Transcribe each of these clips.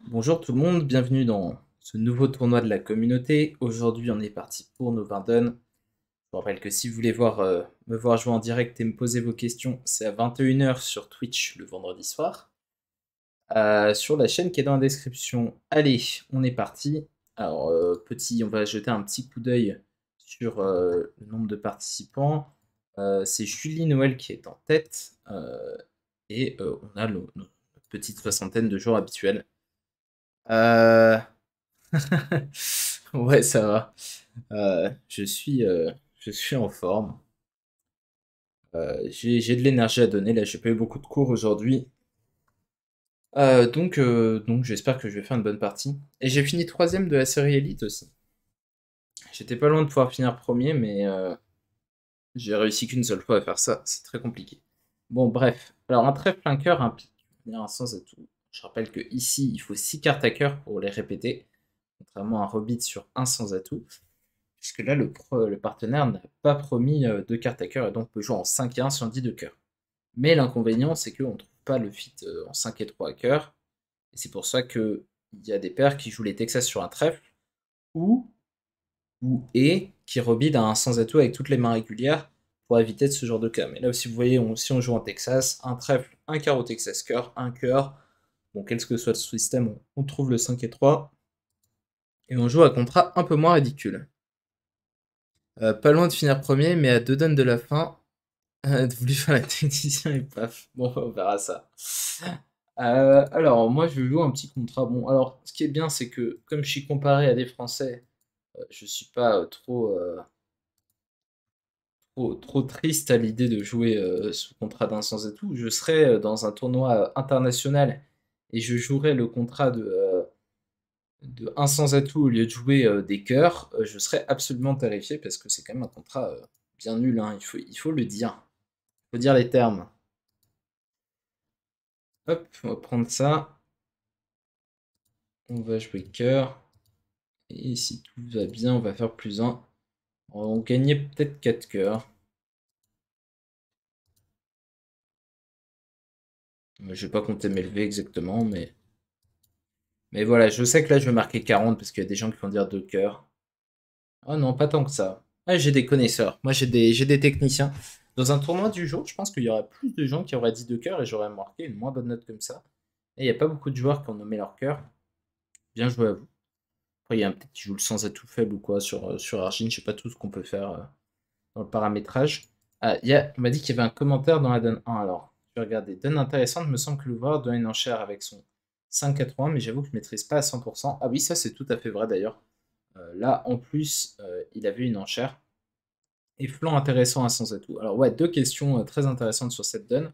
Bonjour tout le monde, bienvenue dans ce nouveau tournoi de la communauté. Aujourd'hui, on est parti pour nos 20 dons. Je vous rappelle que si vous voulez me voir jouer en direct et me poser vos questions, c'est à 21 h sur Twitch le vendredi soir. Sur la chaîne qui est dans la description. Allez, on est parti. Alors, on va jeter un petit coup d'œil sur le nombre de participants. C'est Julie Noël qui est en tête. Et on a nos petite soixantaine de joueurs habituels. Euh, Ouais, ça va. Je suis en forme. J'ai de l'énergie à donner. Là, j'ai pas eu beaucoup de cours aujourd'hui. Donc j'espère que je vais faire une bonne partie. Et j'ai fini troisième de la série Elite aussi. J'étais pas loin de pouvoir finir premier, mais j'ai réussi qu'une seule fois à faire ça. C'est très compliqué. Bon, bref. Alors, un trèfle, un cœur, un pic, un sens atout. Je rappelle que ici, il faut 6 cartes à cœur pour les répéter, contrairement à un rebit sur un sans atout. Puisque là, le partenaire n'a pas promis deux cartes à cœur et donc peut jouer en 5 et 1 si on dit deux cœurs. Mais l'inconvénient, c'est qu'on ne trouve pas le fit en 5 et 3 à cœur. Et c'est pour ça qu'il y a des paires qui jouent les Texas sur un trèfle ou, ou qui rebident à un sans atout avec toutes les mains régulières pour éviter de ce genre de cas. Mais là, si vous voyez, si on joue en Texas, un trèfle, un carreau Texas cœur, un cœur, bon, quel que soit le système, on trouve le 5 et 3 et on joue à contrat un peu moins ridicule. Pas loin de finir premier, mais à 2 donnes de la fin, voulu faire la technicien et paf. Bon, on verra ça. Alors, moi, je joue un petit contrat. Bon, alors, ce qui est bien, c'est que comme je suis comparé à des Français, je suis pas trop triste à l'idée de jouer sous contrat d'un sans et tout. Je serai dans un tournoi international et je jouerai le contrat de un sans atout au lieu de jouer des cœurs. Je serais absolument terrifié parce que c'est quand même un contrat bien nul, hein, il faut le dire. Il faut dire les termes. Hop, on va prendre ça. On va jouer cœur. Et si tout va bien, on va faire plus un. On gagnait peut-être 4 cœurs. Je vais pas compter m'élever exactement, mais voilà, je sais que là je vais marquer 40 parce qu'il y a des gens qui vont dire 2 cœurs. Oh non, pas tant que ça. Ah, j'ai des connaisseurs. Moi j'ai des techniciens. Dans un tournoi du jour, je pense qu'il y aurait plus de gens qui auraient dit 2 cœurs et j'aurais marqué une moins bonne note comme ça. Et il n'y a pas beaucoup de joueurs qui ont nommé leur cœur. Bien joué à vous. Après, il y a un peut-être qui joue le sans atout faible ou quoi sur Argine. Je sais pas tout ce qu'on peut faire dans le paramétrage. Ah, on m'a dit qu'il y avait un commentaire dans la donne 1. Alors, je vais regarder. Donne intéressante, me semble que l'ouvreur donne une enchère avec son 5,81, mais j'avoue que je ne maîtrise pas à 100%. Ah oui, ça c'est tout à fait vrai d'ailleurs. Là, en plus, il avait une enchère. Et flanc intéressant à sans atout. Alors ouais, deux questions très intéressantes sur cette donne.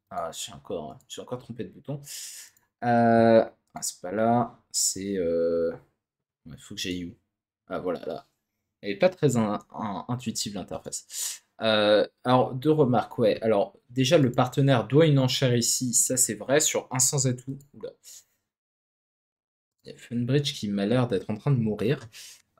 Ah, je suis encore trompé de bouton. C'est pas là. C'est... Il faut que j'aille où? Ah voilà, là. Elle n'est pas très intuitive l'interface. Alors, deux remarques, ouais. Alors, déjà, le partenaire doit une enchère ici, ça c'est vrai, sur un sans atout. Oula. Il y a Funbridge qui m'a l'air d'être en train de mourir.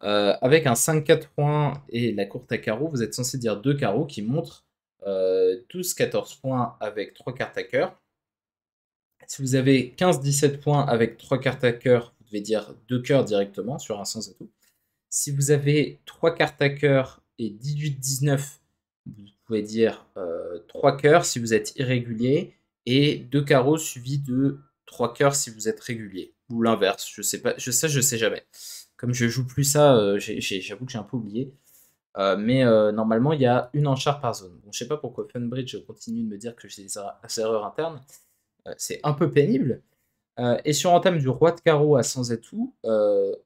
Avec un 5-4 points et la courte à carreau, vous êtes censé dire deux carreaux qui montrent 12-14 points avec 3 cartes à cœur. Si vous avez 15-17 points avec 3 cartes à cœur, vous devez dire deux cœurs directement sur un sans atout. Si vous avez 3 cartes à cœur et 18-19, vous pouvez dire 3 cœurs si vous êtes irrégulier et 2 carreaux suivis de 3 cœurs si vous êtes régulier. Ou l'inverse, je sais pas, je sais jamais. Comme je joue plus ça, j'avoue que j'ai un peu oublié. Mais normalement, il y a une enchère par zone. Bon, je sais pas pourquoi Funbridge continue de me dire que j'ai des erreurs internes. C'est un peu pénible. Et sur un thème du roi de carreau à sans atout,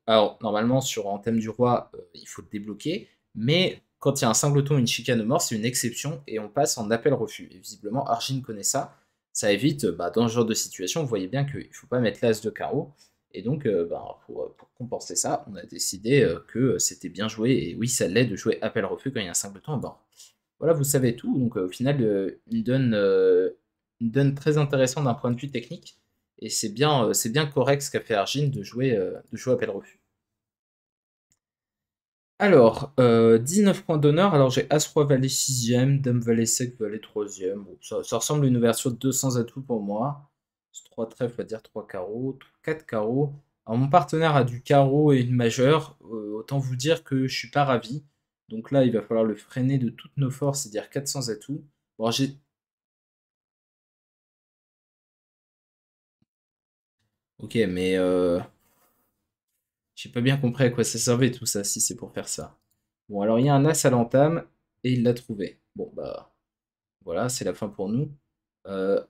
alors normalement sur un thème du roi, il faut le débloquer, mais quand il y a un singleton ou une chicane mort, c'est une exception et on passe en appel-refus. Et visiblement, Argine connaît ça. Ça évite, dans ce genre de situation, vous voyez bien qu'il ne faut pas mettre l'as de carreau. Et donc, pour compenser ça, on a décidé que c'était bien joué. Et oui, ça l'est de jouer appel-refus quand il y a un singleton en bord. Voilà, vous savez tout. Donc, au final, une donne très intéressante d'un point de vue technique. Et c'est bien correct ce qu'a fait Argine de jouer appel refus. Alors, 19 points d'honneur. Alors, j'ai As-Roi Valet 6ème, Dame Valet Sec Valet 3ème. Bon, ça ressemble à une ouverture de 200 atouts pour moi. 3 trèfles, on va dire 3 carreaux, 4 carreaux. Alors mon partenaire a du carreau et une majeure. Autant vous dire que je suis pas ravi. Donc là, il va falloir le freiner de toutes nos forces, c'est-à-dire 400 atouts. Bon, j'ai... Ok, mais j'ai pas bien compris à quoi ça servait tout ça, si c'est pour faire ça. Bon, alors il y a un as à l'entame, et il l'a trouvé. Bon, bah voilà, c'est la fin pour nous. Euh,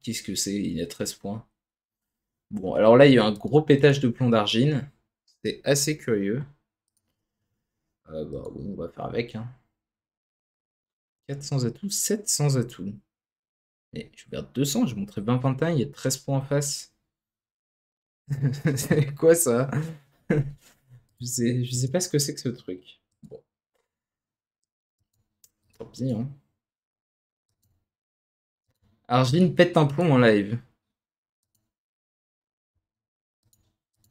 Qu'est-ce que c'est? Il y a 13 points. Bon, alors là, il y a eu un gros pétage de plomb d'argile. C'est assez curieux. Bah, bon, on va faire avec, hein. 400 atouts, 700 atouts. Mais je regarde 200, je montrais 20 pantins, il y a 13 points en face. C'est quoi ça? Je sais pas ce que c'est que ce truc. Bon, tant pis, hein. Argile pète un plomb en live.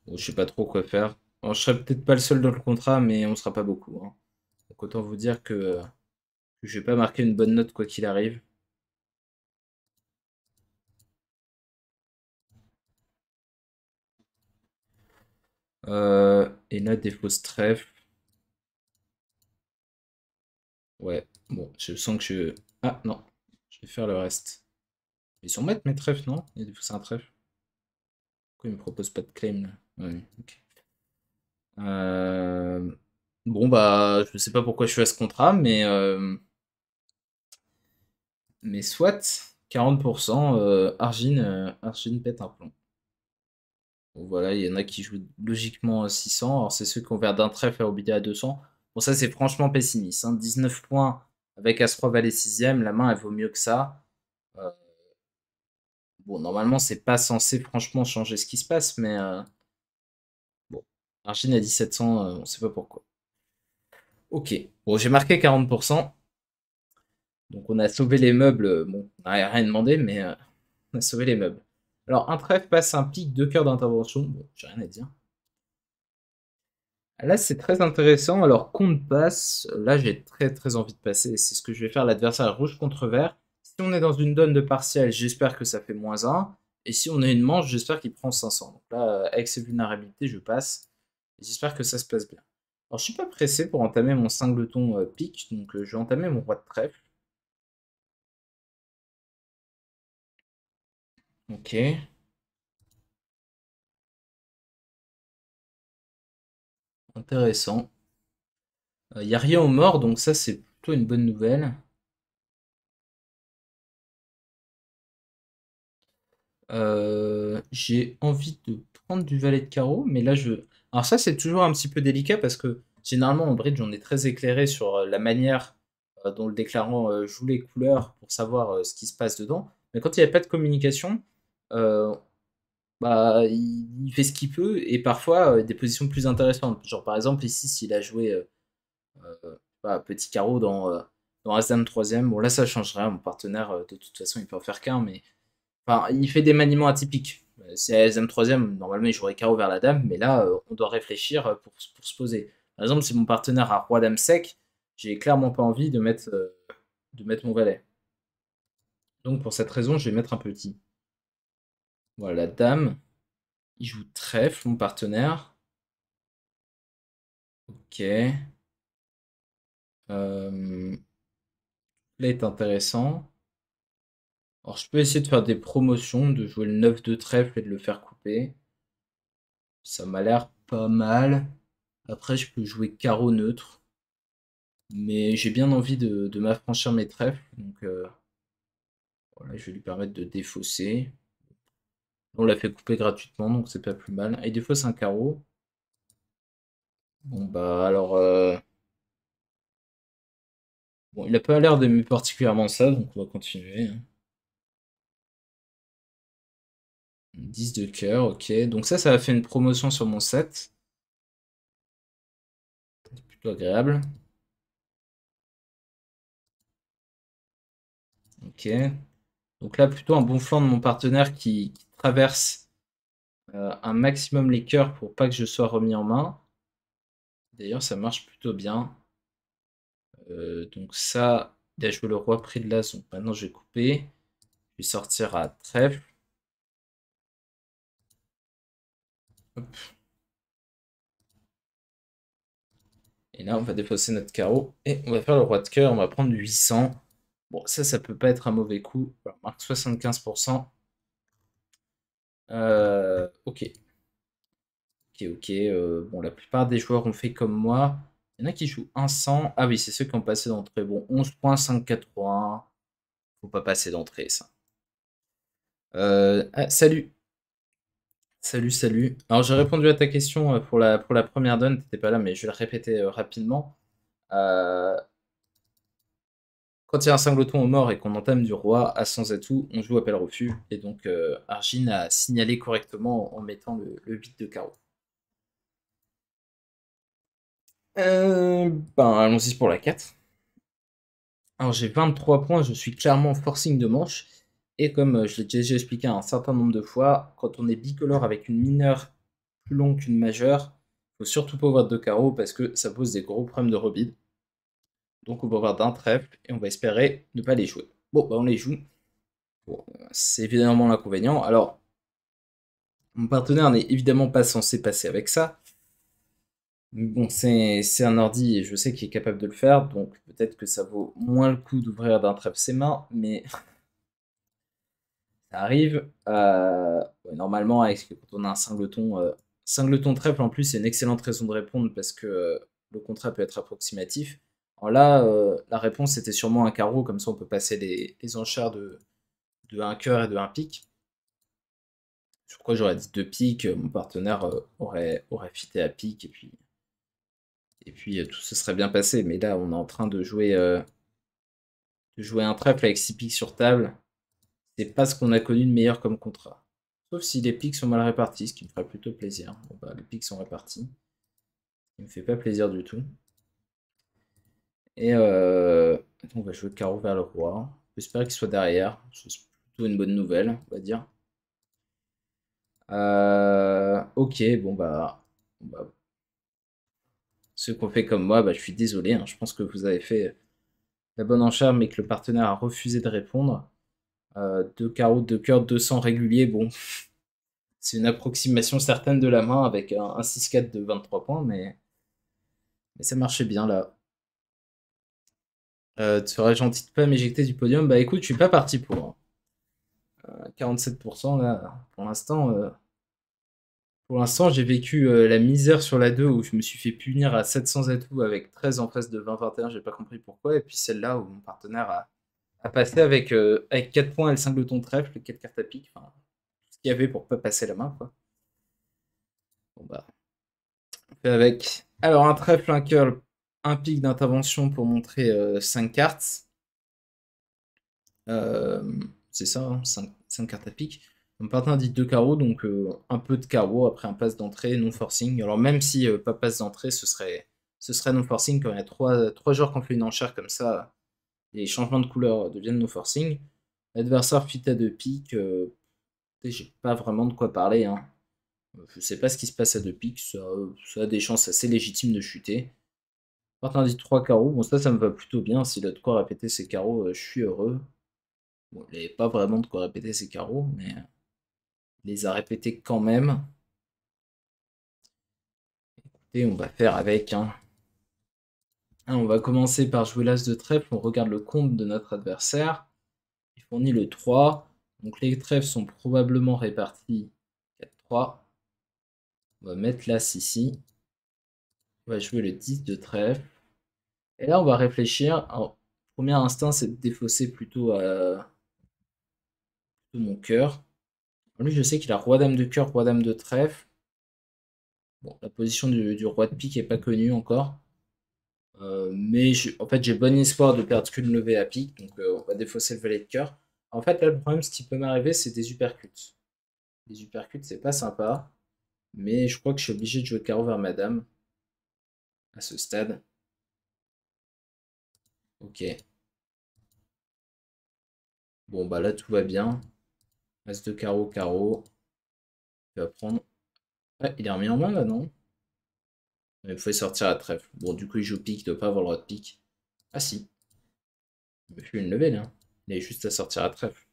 Bon, je sais pas trop quoi faire. Bon, je serai peut-être pas le seul dans le contrat, mais on sera pas beaucoup, hein. Donc autant vous dire que je vais pas marquer une bonne note quoi qu'il arrive. Et là, des fausses trèfles. Ouais, bon, je sens que je... Ah, non, je vais faire le reste. Ils sont bêtes mes trèfles, non? Il y a des fausses un trèfle. Pourquoi ils me proposent pas de claim, là? Ouais, ok. Euh, Bon, bah, je sais pas pourquoi je suis à ce contrat, mais soit, 40%, Argine pète un plomb. Bon, voilà, il y en a qui jouent logiquement à 600. Alors, c'est ceux qui ont vers d'un trèfle à Obida à 200. Bon, ça, c'est franchement pessimiste, hein. 19 points avec As-3 Valet 6ème. La main, elle vaut mieux que ça. Euh, bon, normalement, c'est pas censé franchement changer ce qui se passe, mais bon. Argine à 1700, on sait pas pourquoi. Ok. Bon, j'ai marqué 40%. Donc, on a sauvé les meubles. Bon, on n'a rien demandé, mais on a sauvé les meubles. Alors, un trèfle passe un pic, 2 cœurs d'intervention. Bon, j'ai rien à dire. Là, c'est très intéressant. Alors, compte passe. Là, j'ai très très envie de passer. C'est ce que je vais faire. L'adversaire rouge contre vert. Si on est dans une donne de partiel, j'espère que ça fait -1. Et si on a une manche, j'espère qu'il prend 500. Donc là, avec ses vulnérabilités, je passe. Et j'espère que ça se passe bien. Alors, je suis pas pressé pour entamer mon singleton pique. Donc, je vais entamer mon roi de trèfle. Ok. Intéressant. Il n'y a rien aux morts, donc ça, c'est plutôt une bonne nouvelle. J'ai envie de prendre du valet de carreau, mais là je. Alors ça c'est toujours un petit peu délicat parce que généralement en bridge on est très éclairé sur la manière dont le déclarant joue les couleurs pour savoir ce qui se passe dedans. Mais quand il n'y a pas de communication, euh, bah il fait ce qu'il peut et parfois des positions plus intéressantes. Genre par exemple ici s'il a joué bah, petit carreau dans As-Dame 3ème, bon là ça change rien, mon partenaire de toute façon il peut en faire qu'un, mais enfin, il fait des maniements atypiques. Si elle aime troisième, normalement il jouerait carreau vers la dame, mais là on doit réfléchir pour se poser. Par exemple, si mon partenaire a roi dame sec, j'ai clairement pas envie de mettre mon valet. Donc pour cette raison, je vais mettre un petit. Voilà, la dame, il joue trèfle, mon partenaire. Ok. Là est intéressant. Alors je peux essayer de faire des promotions, de jouer le 9 de trèfle et de le faire couper. Ça m'a l'air pas mal. Après, je peux jouer carreau neutre. Mais j'ai bien envie de m'affranchir mes trèfles, donc voilà, je vais lui permettre de défausser. On l'a fait couper gratuitement, donc c'est pas plus mal. Et il défausse un carreau. Bon bah alors, bon, il a pas l'air d'aimer particulièrement ça, donc on va continuer, hein. 10 de cœur, ok. Donc ça a fait une promotion sur mon set. C'est plutôt agréable. Ok. Donc là, plutôt un bon flanc de mon partenaire qui traverse un maximum les cœurs pour pas que je sois remis en main. D'ailleurs, ça marche plutôt bien. Donc ça, il a joué le roi pris de l'as, donc maintenant je vais couper. Puis sortir à trèfle. Hop. Et là, on va défausser notre carreau. Et on va faire le roi de cœur. On va prendre 800. Bon, ça peut pas être un mauvais coup. Voilà, on marque 75%. Ok. Ok. Bon, la plupart des joueurs ont fait comme moi. Il y en a qui jouent 100. Ah oui, c'est ceux qui ont passé d'entrée. Bon, 11 points, 5,81. Faut pas passer d'entrée, ça. Ah, salut. Salut. Alors, j'ai répondu à ta question pour la première donne. T'étais pas là, mais je vais le répéter rapidement. Euh, Quand il y a un singleton au mort et qu'on entame du roi à sans atout, on joue appel refus. Et donc, Argin a signalé correctement en mettant le 8 de carreau. Ben, allons-y pour la 4. Alors, j'ai 23 points, je suis clairement forcing de manche. Et comme je l'ai déjà expliqué un certain nombre de fois, quand on est bicolore avec une mineure plus longue qu'une majeure, faut surtout pas ouvrir de carreau parce que ça pose des gros problèmes de rebid. Donc, on va ouvrir d'un trèfle et on va espérer ne pas les jouer. Bon, bah, on les joue. Bon, c'est évidemment l'inconvénient. Alors, mon partenaire n'est évidemment pas censé passer avec ça. Mais bon, c'est un ordi et je sais qu'il est capable de le faire, donc peut-être que ça vaut moins le coup d'ouvrir d'un trèfle ses mains, mais ça arrive. Ouais, normalement, quand on a un singleton trèfle en plus, c'est une excellente raison de répondre parce que le contrat peut être approximatif. Alors là, la réponse était sûrement un carreau, comme ça on peut passer les enchères de un cœur et de un pique. Je crois que j'aurais dit deux piques, mon partenaire aurait fité à pique et puis tout se serait bien passé. Mais là, on est en train de jouer un trèfle avec 6 piques sur table. C'est pas ce qu'on a connu de meilleur comme contrat. Sauf si les piques sont mal répartis, ce qui me ferait plutôt plaisir. Bon bah les piques sont répartis. Ce qui me fait pas plaisir du tout. Et on va jouer carreau vers le roi. J'espère qu'il soit derrière. C'est plutôt une bonne nouvelle, on va dire. Ok, bon bah, ceux qui ont fait comme moi, bah, je suis désolé, hein. Je pense que vous avez fait la bonne enchère, mais que le partenaire a refusé de répondre. Deux carreaux, deux cœurs, 200 réguliers, bon, c'est une approximation certaine de la main avec un 6-4 de 23 points, mais ça marchait bien là. Tu serais gentil de pas m'éjecter du podium. Bah écoute, je suis pas parti pour 47% là. Pour l'instant, j'ai vécu la misère sur la 2 où je me suis fait punir à 700 atouts avec 13 en face de 20-21, j'ai pas compris pourquoi. Et puis celle-là où mon partenaire a passé avec 4 points et le singleton trèfle, 4 cartes à pique, enfin, tout ce qu'il y avait pour pas passer la main, quoi. Bon bah, on fait avec. Alors un trèfle, un curl, un pic d'intervention pour montrer 5 cartes. Euh, c'est ça, hein, 5 cartes à pique. Mon partenaire dit 2 carreaux, donc un peu de carreaux après un pass d'entrée, non forcing. Alors même si pas pass d'entrée, ce serait non forcing quand il y a 3 joueurs qui ont fait une enchère comme ça, les changements de couleur deviennent non forcing. L'adversaire fit à 2 piques, j'ai pas vraiment de quoi parler, hein. Je sais pas ce qui se passe à 2 piques, ça a des chances assez légitimes de chuter. Partenaire dit 3 carreaux, bon ça me va plutôt bien, s'il a de quoi répéter ses carreaux, je suis heureux. Bon, il n'avait pas vraiment de quoi répéter ses carreaux, mais il les a répétés quand même. Et on va faire avec, hein. On va commencer par jouer l'as de trèfle. On regarde le compte de notre adversaire. Il fournit le 3. Donc les trèfles sont probablement répartis 4-3. On va mettre l'as ici. On va jouer le 10 de trèfle. Et là, on va réfléchir. Alors, premier instinct, c'est de défausser plutôt mon cœur. Lui, je sais qu'il a roi-dame de cœur, roi-dame de trèfle. Bon, la position du roi de pique n'est pas connue encore. Mais en fait, j'ai bon espoir de perdre qu'une levée à pique, donc on va défausser le valet de cœur. En fait, là, le problème, ce qui peut m'arriver, c'est des uppercuts. Les uppercuts, c'est pas sympa, mais je crois que je suis obligé de jouer carreau vers madame à ce stade. Ok. Bon, bah là, tout va bien. As de carreau, carreau. Il va prendre. Ouais, il est remis en main là, non? Il faut sortir à trèfle. Bon, du coup, il joue pique, il doit pas avoir le droit de pique. Ah si, il me fait une levée là. Il est juste à sortir à trèfle.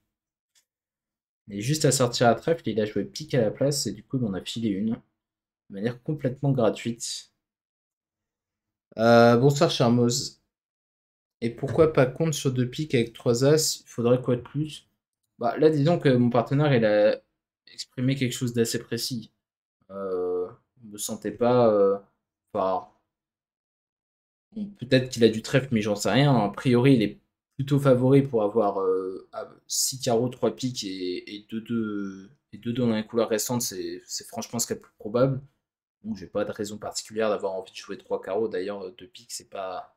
Et juste à sortir à trèfle, il a joué pique à la place et du coup, il m'en a filé une de manière complètement gratuite. Bonsoir Charmoz. Et pourquoi pas compte sur deux piques avec trois as? Il faudrait quoi de plus? Bah là, disons que mon partenaire, il a exprimé quelque chose d'assez précis. Je me sentais pas. Enfin, bon, peut-être qu'il a du trèfle, mais j'en sais rien. A priori, il est plutôt favori pour avoir 6 carreaux, 3 piques et 2-2 dans les couleurs récentes. C'est franchement ce qui est le plus probable. Donc, j'ai pas de raison particulière d'avoir envie de jouer 3 carreaux. D'ailleurs, 2 piques, c'est pas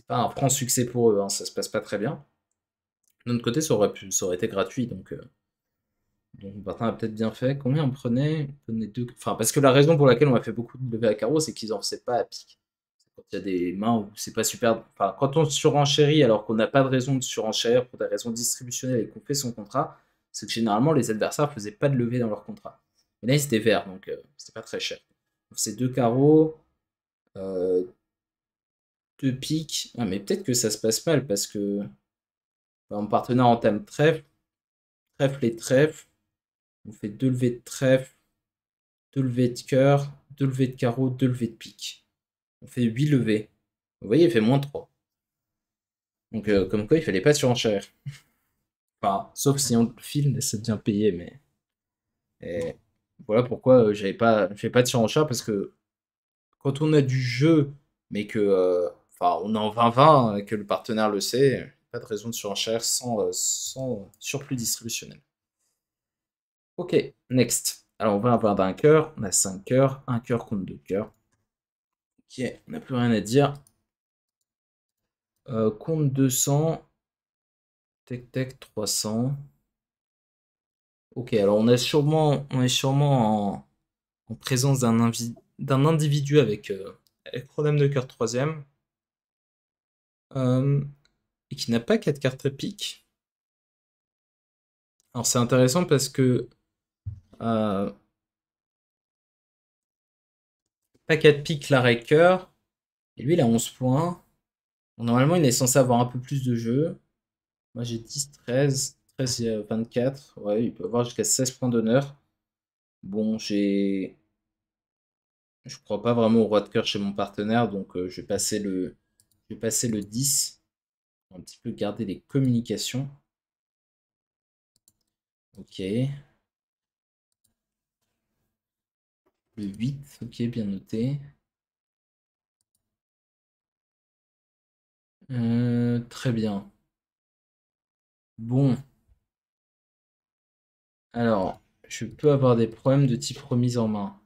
un franc succès pour eux, hein. Ça se passe pas très bien. D'un autre côté, ça aurait été gratuit. Donc mon partenaire a peut-être bien fait. Combien on prenait? On prenait deux. Enfin, parce que la raison pour laquelle on a fait beaucoup de levées à carreau, c'est qu'ils en faisaient pas à pique. Quand il y a des mains où c'est pas super. Enfin, quand on surenchérit alors qu'on n'a pas de raison de surenchérir pour des raisons distributionnelles et qu'on fait son contrat, c'est que généralement les adversaires faisaient pas de levée dans leur contrat. Mais là, ils étaient verts, donc c'était pas très cher. Donc, c'est deux carreaux, euh, deux piques. Ah, mais peut-être que ça se passe mal parce que mon partenaire entame trèfle, trèfle et trèfle. On fait deux levées de trèfle, deux levées de cœur, deux levées de carreau, deux levées de pique. On fait 8 levées. Vous voyez, il fait moins 3. Donc, comme quoi, il fallait pas surenchérir. Enfin, sauf si on le file, ça devient payé, mais. Et voilà pourquoi j'avais pas de surenchère, parce que quand on a du jeu, mais que. Enfin, on est en 20-20, et que le partenaire le sait, pas de raison de surenchère sans surplus distributionnel. Ok, next. Alors, on va avoir d'un cœur, on a 5 cœurs, un cœur contre deux cœurs. Ok, on n'a plus rien à dire. Compte 200, tech tech 300. Ok, alors on est sûrement en présence d'un individu avec problème de cœur troisième euh, et qui n'a pas 4 cartes épiques. Alors c'est intéressant parce que euh, pas 4 piques, l'arrêt cœur, et lui il a 11 points. Bon, normalement il est censé avoir un peu plus de jeu. Moi j'ai 10, 13, 13 il y a 24. Ouais, il peut avoir jusqu'à 16 points d'honneur. Bon, je crois pas vraiment au roi de cœur chez mon partenaire, donc je vais passer le 10. On va un petit peu garder les communications. Ok. Le 8, ok, bien noté. Très bien. Bon, alors, je peux avoir des problèmes de type remise en main.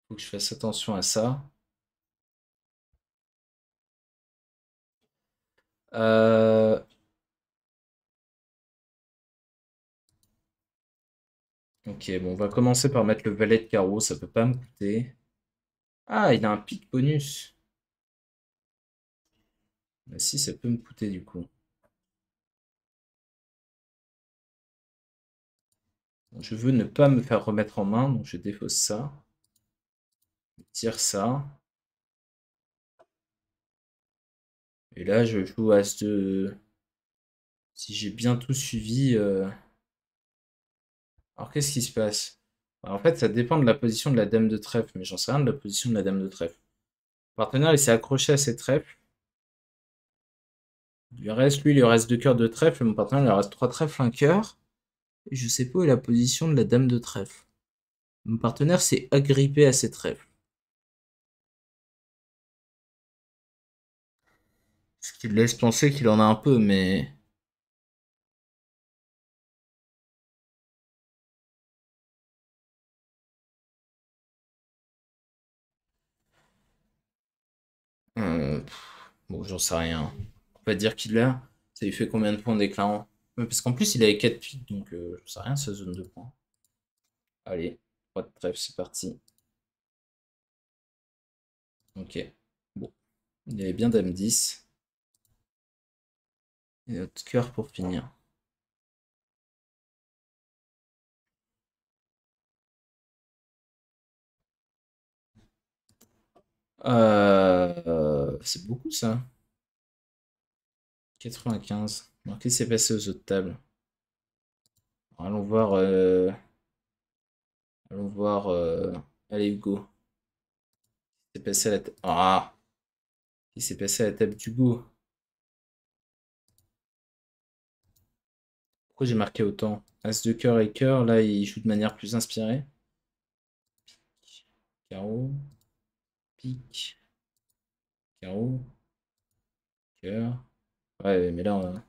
Faut que je fasse attention à ça. Euh, ok, bon, on va commencer par mettre le valet de carreau, ça peut pas me coûter. Ah, il a un pic bonus. Bah si, ça peut me coûter du coup. Bon, je veux ne pas me faire remettre en main, donc je défausse ça. Je tire ça. Et là, je joue As de. Si j'ai bien tout suivi. Alors, qu'est-ce qui se passe? Bah, en fait, ça dépend de la position de la dame de trèfle, mais j'en sais rien de la position de la dame de trèfle. Le partenaire, il s'est accroché à ses trèfles. Il lui reste deux cœurs de trèfle, et mon partenaire, il lui reste trois trèfles, un cœur. Et je sais pas où est la position de la dame de trèfle. Mon partenaire s'est agrippé à ses trèfles. Ce qui laisse penser qu'il en a un peu, mais. Bon, j'en sais rien. On va dire qu'il a. Ça lui fait combien de points d'éclat? Parce qu'en plus, il avait 4 piques, donc j'en sais rien, sa zone de points. Allez, pas de trèfle, c'est parti. Ok. Bon. Il y avait bien Dame 10. Et notre cœur pour finir. C'est beaucoup ça. 95. Alors, qu'est-ce qui s'est passé aux autres tables? Allons voir. Allons voir. Allez, Hugo. Qu'est-ce qui s'est passé à la table. Ah! Qu'est-ce qui s'est passé à la table d'Hugo? Pourquoi j'ai marqué autant? As de cœur et cœur, là, il joue de manière plus inspirée. Carreau, pique, carreau, cœur. Ouais, mais là,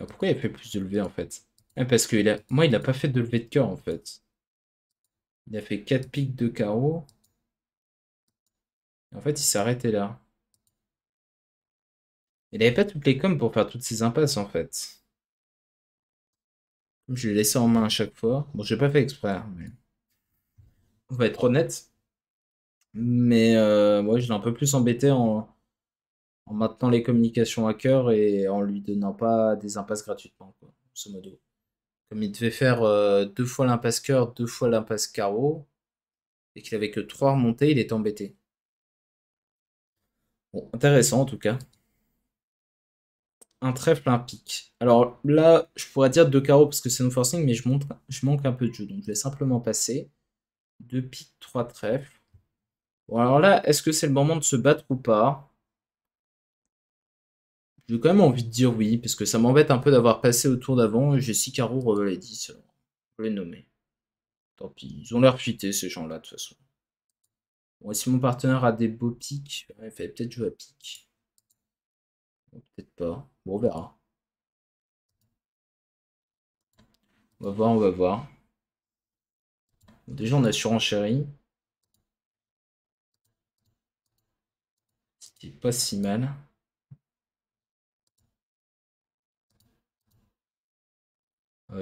pourquoi il a fait plus de levée en fait? Parce que moi, il a pas fait de levée de cœur en fait. Il a fait 4 piques de carreau. En fait, il s'est arrêté là. Il avait pas toutes les coms pour faire toutes ces impasses en fait. Comme je l'ai laissé en main à chaque fois. Bon, j'ai pas fait exprès, hein, mais on va être honnête. Mais moi, je l'ai un peu plus embêté en maintenant les communications à cœur et en lui donnant pas des impasses gratuitement, quoi, grosso modo. Comme il devait faire deux fois l'impasse cœur, deux fois l'impasse carreau, et qu'il avait que trois remontées, il était embêté. Bon, intéressant en tout cas. Un trèfle, un pique. Alors là, je pourrais dire deux carreaux parce que c'est no forcing, mais je manque un peu de jeu. Donc je vais simplement passer. Deux piques, trois trèfles. Bon, alors là, est-ce que c'est le moment de se battre ou pas? J'ai quand même envie de dire oui, parce que ça m'embête un peu d'avoir passé au tour d'avant. J'ai 6 carreaux, revelet 10. Alors, faut les nommer. Tant pis, ils ont l'air fuités ces gens-là de toute façon. Bon, et si mon partenaire a des beaux piques, il fallait peut-être jouer à pique. Bon, peut-être pas. Bon, on verra. On va voir, on va voir. Bon, déjà, on a surenchéri. C'était pas si mal.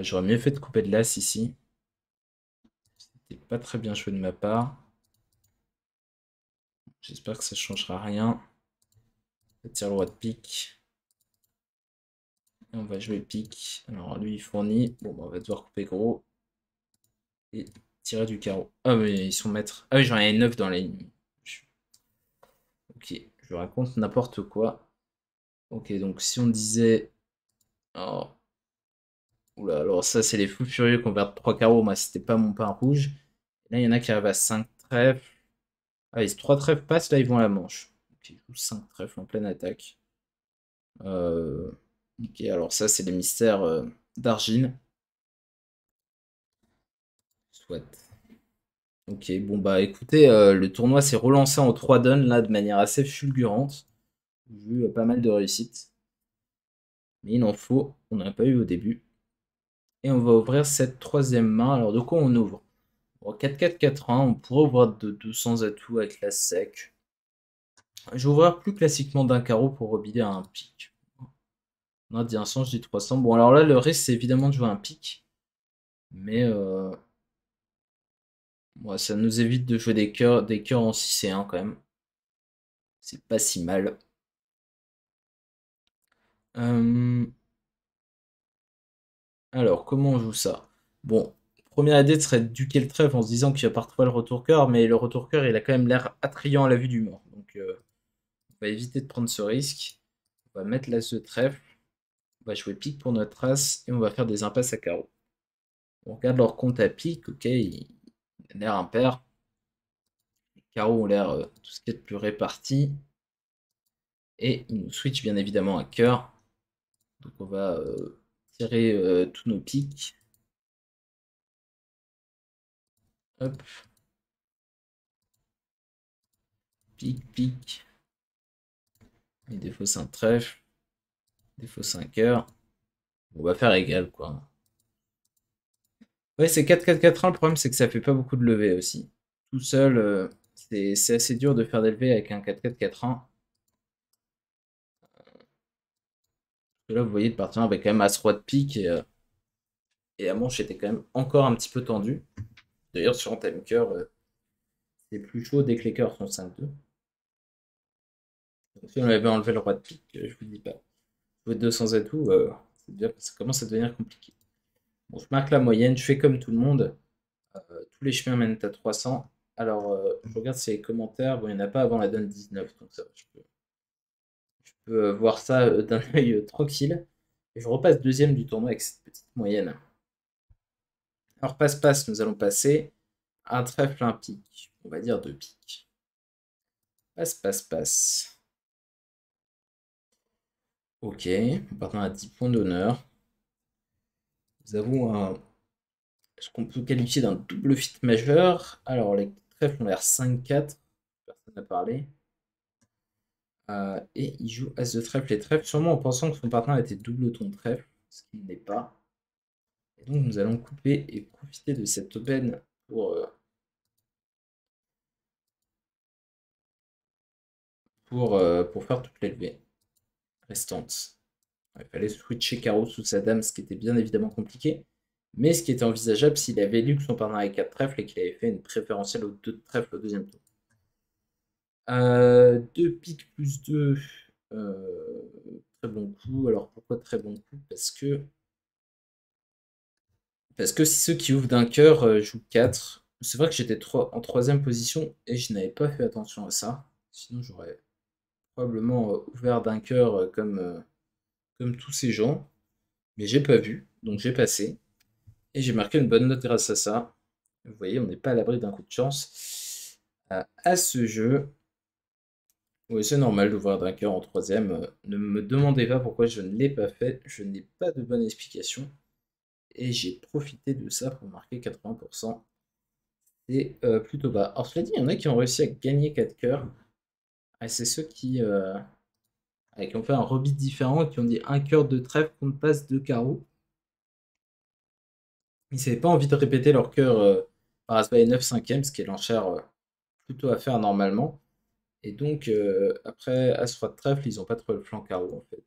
J'aurais mieux fait de couper de l'as ici. C'était pas très bien joué de ma part. J'espère que ça changera rien. On tire le roi de pique. Et on va jouer pique. Alors lui il fournit. Bon, bah, on va devoir couper gros. Et tirer du carreau. Ah mais ils sont maîtres. Ah oui, j'en ai 9 dans la ligne. Ok, je raconte n'importe quoi. Ok, donc si on disait. Oh. Oula, alors ça c'est les fous furieux qui ont vers 3 carreaux. Moi c'était pas mon pain rouge. Là il y en a qui arrivent à 5 trèfles. Ah, les 3 trèfles passent, là ils vont à la manche. Ok, ils jouent 5 trèfles en pleine attaque. Euh, Ok, alors ça, c'est les mystères d'Argile. Soit. Ok, bon bah écoutez, le tournoi s'est relancé en 3 dons là de manière assez fulgurante. J'ai eu pas mal de réussites. Mais il en faut, on n'en a pas eu au début. Et on va ouvrir cette troisième main. Alors de quoi on ouvre? Bon, 4-4-4-1, on pourrait ouvrir de 200 atouts avec la sec. Je vais ouvrir plus classiquement d'un carreau pour rebider à un pic. On a dit un sens, je dis 300. Bon alors là, le risque c'est évidemment de jouer un pic. Mais ouais, ça nous évite de jouer des cœurs en 6 et 1 quand même. C'est pas si mal. Euh, alors, comment on joue ça? Bon, première idée serait de duquer le trèfle en se disant qu'il va pas retrouver le retour cœur, mais le retour cœur il a quand même l'air attrayant à la vue du mort. Donc on va éviter de prendre ce risque. On va mettre l'as de trèfle. On va jouer pique pour notre as et on va faire des impasses à carreau. On regarde leur compte à pique, ok, il a l'air impair. Les carreaux ont l'air tout ce qui est de plus réparti. Et il nous switch bien évidemment à cœur. Donc on va tirer tous nos pics. Hop, pic, pic. Il défausse un trèfle. Défausse un cœur. On va faire égal quoi. Ouais, c'est 4-4-4-1. Le problème c'est que ça fait pas beaucoup de levée aussi. Tout seul, c'est assez dur de faire des levées avec un 4-4-4-1. Là, vous voyez, le partenaire avait quand même As-Roi de pique et la manche était quand même encore un petit peu tendue. D'ailleurs, sur un time cœur, c'est plus chaud dès que les cœurs sont 5-2. Donc, si on avait enlevé le roi de pique, je vous dis pas. Jouer 200 atouts, ça commence à devenir compliqué. Bon, je marque la moyenne, je fais comme tout le monde. Tous les chemins mènent à 300. Alors, je regarde si les commentaires. Bon, il n'y en a pas avant la donne 19, donc ça va, je peux voir ça d'un œil tranquille. Et je repasse deuxième du tournoi avec cette petite moyenne. Alors, passe-passe, nous allons passer à un trèfle un pique. On va dire deux piques. Passe-passe-passe. Ok, partant à 10 points d'honneur. Nous avons ce qu'on peut qualifier d'un double fit majeur. Alors, les trèfles ont l'air 5-4. Personne n'a parlé. Et il joue As de trèfle et trèfle, sûrement en pensant que son partenaire était double ton trèfle, ce qui n'est pas. Et donc, nous allons couper et profiter de cette aubaine pour faire toute l'élevée restante. Il fallait switcher carreau sous sa dame, ce qui était bien évidemment compliqué. Mais ce qui était envisageable s'il avait lu que son partenaire avait 4 trèfles et qu'il avait fait une préférentielle aux 2 trèfles au deuxième tour. 2 piques plus 2. Très bon coup. Alors pourquoi très bon coup? Parce que si ceux qui ouvrent d'un cœur jouent 4. C'est vrai que j'étais en troisième position et je n'avais pas fait attention à ça. Sinon j'aurais probablement ouvert d'un cœur comme tous ces gens. Mais j'ai pas vu, donc j'ai passé. Et j'ai marqué une bonne note grâce à ça. Vous voyez, on n'est pas à l'abri d'un coup de chance à ce jeu. Oui, c'est normal d'ouvrir d'un cœur en troisième. Ne me demandez pas pourquoi je ne l'ai pas fait. Je n'ai pas de bonne explication. Et j'ai profité de ça pour marquer 80%. C'est plutôt bas. Alors, cela dit, il y en a qui ont réussi à gagner 4 cœurs. Et c'est ceux qui ont fait un rebit différent, qui ont dit un cœur de trèfle contre passe de carreau. Ils n'avaient pas envie de répéter leur cœur par aspect 9 5e, ce qui est l'enchère plutôt à faire normalement. Et donc, après As-Roi de trèfle, ils n'ont pas trop le flanc carreau en fait.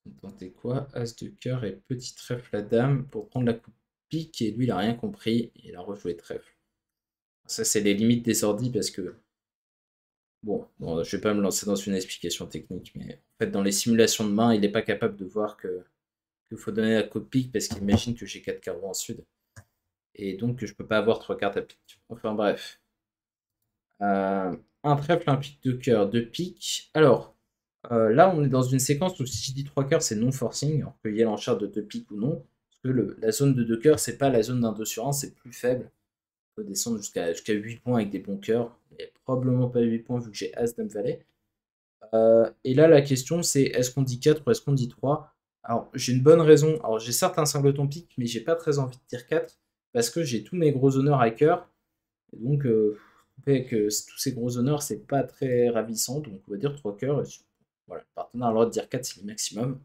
Ils ont tenté quoi? As de cœur et petit trèfle à dame pour prendre la coupe pique. Et lui, il a rien compris. Il a rejoué trèfle. Ça, c'est les limites des ordis parce que. Bon, je vais pas me lancer dans une explication technique, mais en fait, dans les simulations de main, il n'est pas capable de voir qu'il faut donner la coupe pique parce qu'il imagine que j'ai 4 carreaux en sud. Et donc, je peux pas avoir 3 cartes à pique. Enfin, bref. Un trèfle, un pique de cœur, deux piques. Alors, là, on est dans une séquence où si je dis 3 cœurs, c'est non forcing, alors qu'il y ait l'enchère de 2 piques ou non. Parce que la zone de 2 cœurs, c'est pas la zone d'un 2 sur 1, c'est plus faible. On peut descendre jusqu'à 8 points avec des bons cœurs. Mais probablement pas 8 points vu que j'ai As, Dame, Valet. Et là, la question, c'est est-ce qu'on dit 4 ou est-ce qu'on dit 3? Alors, j'ai une bonne raison. Alors, j'ai certes un singleton pique, mais j'ai pas très envie de dire 4 parce que j'ai tous mes gros honneurs à cœur. Et donc, avec tous ces gros honneurs, c'est pas très ravissant. Donc, on va dire 3 cœurs. Voilà, le partenaire a le droit de dire 4, c'est le maximum.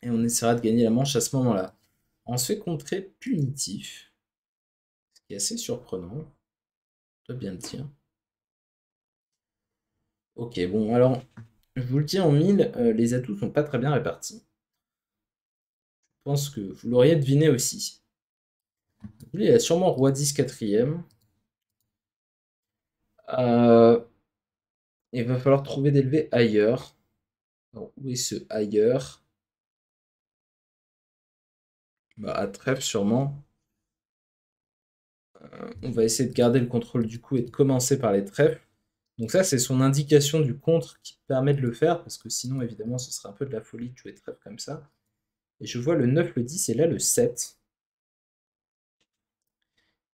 Et on essaiera de gagner la manche à ce moment-là. On se fait contrer punitif, ce qui est assez surprenant. Je dois bien le dire. Ok, bon, alors, je vous le dis en mille, les atouts sont pas très bien répartis. Je pense que vous l'auriez deviné aussi. Lui, il a sûrement roi 10 quatrième. Il va falloir trouver d'élever ailleurs. Alors, où est ce ailleurs? Bah, à trèfle sûrement. On va essayer de garder le contrôle du coup et de commencer par les trèfles. Donc ça, c'est son indication du contre qui permet de le faire, parce que sinon, évidemment, ce serait un peu de la folie de jouer trèfle comme ça. Et je vois le 9, le 10 et là le 7.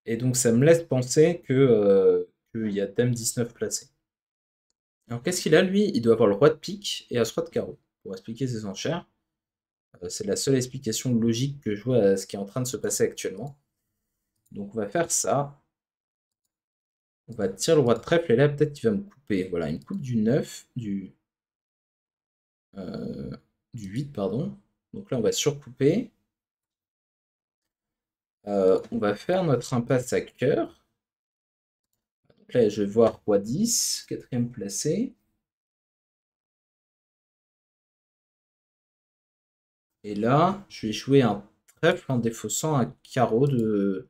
Et donc ça me laisse penser qu'il y a Dame 19 placé. Alors qu'est-ce qu'il a lui? Il doit avoir le roi de pique et As-Roi de carreau pour expliquer ses enchères. C'est la seule explication logique que je vois à ce qui est en train de se passer actuellement. Donc on va faire ça. On va tirer le roi de trèfle et là peut-être qu'il va me couper. Voilà, une coupe du 9, du 8, pardon. Donc là on va surcouper. On va faire notre impasse à cœur. Donc là je vais voir roi 10, quatrième placé. Et là je vais jouer un trèfle en défaussant un carreau de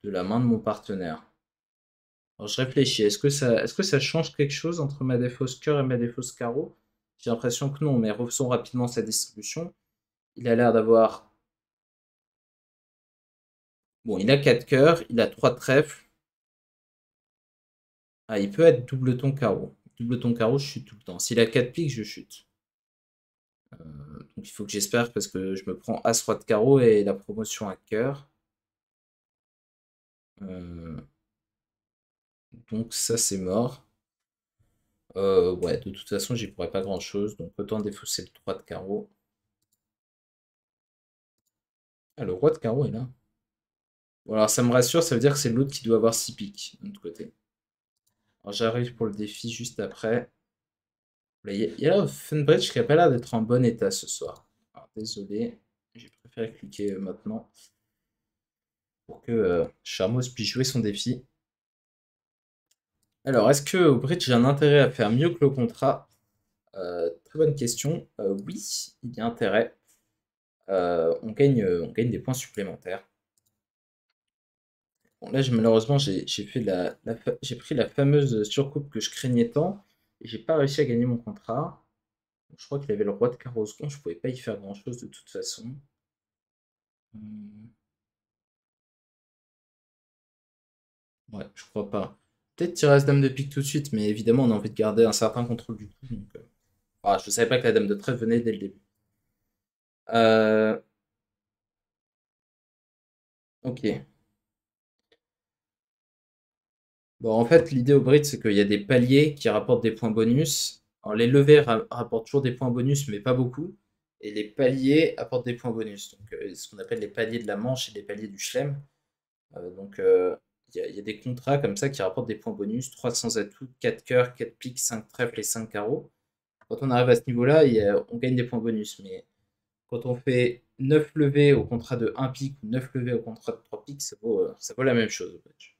la main de mon partenaire. Alors je réfléchis, est-ce que ça change quelque chose entre ma défausse cœur et ma défausse carreau? J'ai l'impression que non, mais refaisons rapidement sa distribution. Il a l'air d'avoir Bon, il a 4 cœurs, il a 3 trèfles. Ah, il peut être double ton carreau. Double ton carreau, je chute tout le temps. S'il a 4 piques, je chute. Donc il faut que j'espère parce que je me prends As-Roi de carreau et la promotion à cœur. Donc ça, c'est mort. Ouais, de toute façon, j'y pourrais pas grand-chose. Donc autant défausser le 3 de carreau. Ah, le roi de carreau est là. Bon, alors ça me rassure, ça veut dire que c'est l'autre qui doit avoir 6 piques de l'autre côté. Alors j'arrive pour le défi juste après. Là, il y a Funbridge qui a pas l'air d'être en bon état ce soir. Alors, désolé, j'ai préféré cliquer maintenant pour que Charmos puisse jouer son défi. Alors, est-ce que au bridge j'ai un intérêt à faire mieux que le contrat? Très bonne question. Oui, il y a intérêt. On gagne des points supplémentaires. Bon, là, malheureusement, j'ai fait j'ai pris la fameuse surcoupe que je craignais tant et j'ai pas réussi à gagner mon contrat. Je crois qu'il avait le roi de carreau au second, je pouvais pas y faire grand-chose de toute façon. Hum, Ouais, je crois pas. Peut-être tirer As-Dame de pique tout de suite, mais évidemment, on a envie de garder un certain contrôle du coup. Je savais pas que la Dame de trèfle venait dès le début. Euh, ok. Bon, en fait, l'idée au bridge, c'est qu'il y a des paliers qui rapportent des points bonus. Alors, les levées rapportent toujours des points bonus, mais pas beaucoup. Et les paliers apportent des points bonus. Donc, ce qu'on appelle les paliers de la manche et les paliers du chelem. Il y a des contrats comme ça qui rapportent des points bonus. 300 atouts, 4 cœurs, 4 piques, 5 trèfles et 5 carreaux. Quand on arrive à ce niveau-là, on gagne des points bonus. Mais quand on fait 9 levées au contrat de 1 pique ou 9 levées au contrat de 3 piques, ça vaut la même chose au bridge.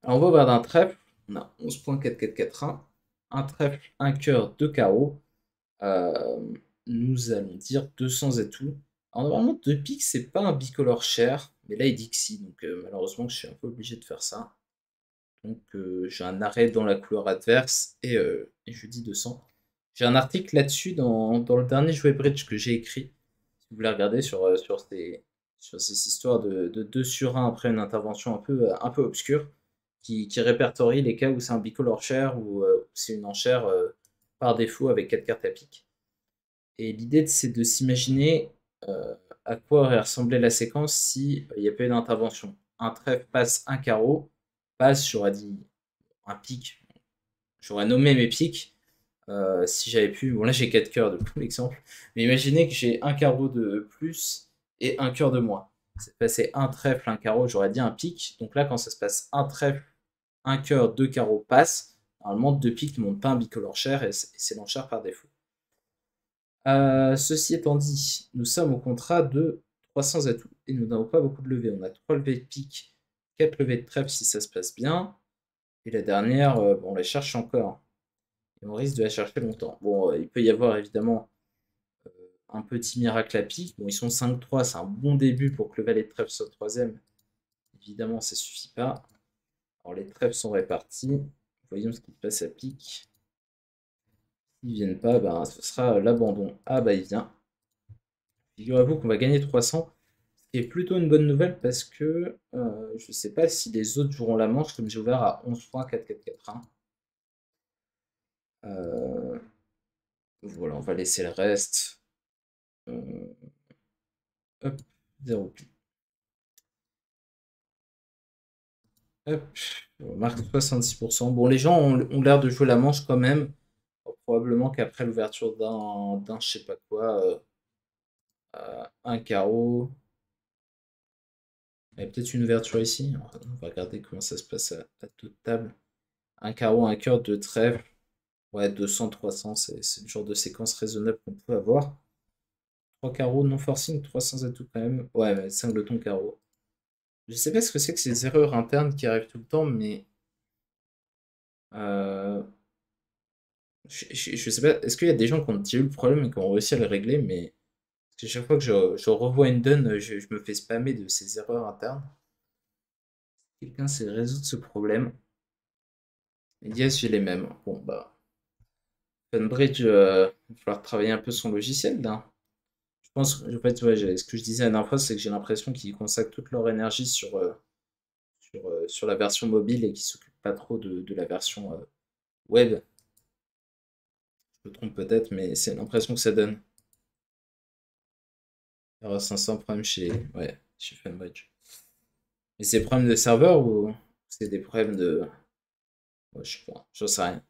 Alors, on va ouvrir d'un trèfle. On a 11 points 4, 4, 4, 1. Un trèfle, un cœur, deux carreaux. Euh, Nous allons dire 200 atouts. Alors, normalement, deux piques, c'est pas un bicolore cher. Mais là, il dit que si. Donc, malheureusement, je suis un peu obligé de faire ça. Donc, j'ai un arrêt dans la couleur adverse et je dis 200. J'ai un article là-dessus dans le dernier jouet bridge que j'ai écrit. Si vous voulez regarder sur ces histoires de 2 sur 1 après une intervention un peu obscure, qui répertorie les cas où c'est un bicolore cher ou c'est une enchère par défaut avec 4 cartes à pique. Et l'idée, c'est de s'imaginer euh, à quoi aurait ressemblé la séquence si il n'y a pas eu d'intervention. Un trèfle passe un carreau, passe, j'aurais dit un pic, j'aurais nommé mes pics. Si j'avais pu, bon là j'ai 4 cœurs de coup l'exemple, mais imaginez que j'ai un carreau de plus et un cœur de moins. C'est passé un trèfle, un carreau, j'aurais dit un pic. Donc là, quand ça se passe un trèfle, un cœur, deux carreaux passent, normalement deux piques ne montent pas un bicolore cher et c'est l'enchère par défaut. Ceci étant dit, nous sommes au contrat de 300 atouts et nous n'avons pas beaucoup de levées. On a 3 levées de pique, 4 levées de trèfle si ça se passe bien. Et la dernière, bon, on la cherche encore. Et on risque de la chercher longtemps. Bon, il peut y avoir évidemment un petit miracle à pique. Bon, ils sont 5-3, c'est un bon début pour que le valet de trèfle soit troisième. Évidemment, ça suffit pas. Alors les trèfles sont répartis. Voyons ce qui se passe à pique. S'ils viennent pas, ben, ce sera l'abandon. Ah bah il vient. Figurez-vous qu'on va gagner 300. Ce qui est plutôt une bonne nouvelle parce que je ne sais pas si les autres joueront la manche comme j'ai ouvert à 11 points 4-4-4-1. Euh, voilà, on va laisser le reste. Euh, hop, 0 pique. Hop, on marque 66%. Bon, les gens ont l'air de jouer la manche quand même. Alors, probablement qu'après l'ouverture d'un je sais pas quoi, un carreau. Il y a peut-être une ouverture ici. Alors, on va regarder comment ça se passe à toute table. Un carreau, un cœur, deux trèfles. Ouais, 200, 300, c'est le genre de séquence raisonnable qu'on peut avoir. 3 carreaux, non forcing, 300 atouts quand même. Ouais, mais singleton carreau. Je sais pas ce que c'est que ces erreurs internes qui arrivent tout le temps, mais euh, je sais pas. Est-ce qu'il y a des gens qui ont déjà eu le problème et qui ont réussi à le régler, mais parce que chaque fois que je revois une donne, je me fais spammer de ces erreurs internes. Quelqu'un sait résoudre ce problème. Yes, j'ai les mêmes. Bon, bah, Funbridge, il va falloir travailler un peu son logiciel là. Je pense, en fait, ouais, ce que je disais la dernière fois, c'est que j'ai l'impression qu'ils consacrent toute leur énergie sur la version mobile et qu'ils s'occupent pas trop de la version web. Je me trompe peut-être, mais c'est l'impression que ça donne. Il y aura 500 problèmes chez Funbridge. Mais c'est des problèmes de serveur ou c'est des problèmes de... Ouais, je sais pas, j'en sais rien.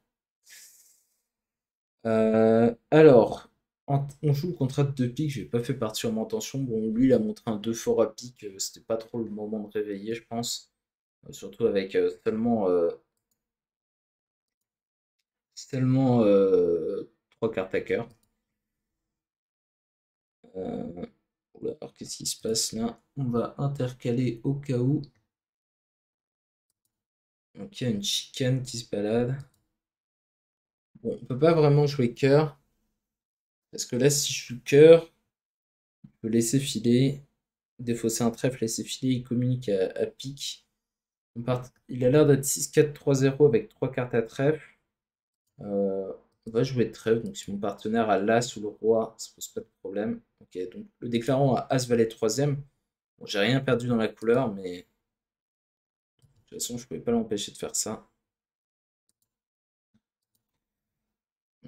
Alors, on joue le contrat de 2 piques, j'ai pas fait partir mon intention. Bon, lui, il a montré un 2 fort à pique, c'était pas trop le moment de réveiller, je pense. Surtout avec seulement 3 cartes à cœur. Oula, alors qu'est-ce qui se passe là? On va intercaler au cas où. Donc il y a une chicane qui se balade. Bon, on peut pas vraiment jouer cœur. Parce que là, si je suis cœur, je peux laisser filer. Défausser un trèfle, laisser filer, il communique à pique. Il a l'air d'être 6-4-3-0 avec 3 cartes à trèfle. On va jouer trèfle, donc si mon partenaire a l'As ou le Roi, ça pose pas de problème. Ok, donc le déclarant a As-Valet 3ème. Bon, j'ai rien perdu dans la couleur, mais de toute façon, je pouvais pas l'empêcher de faire ça.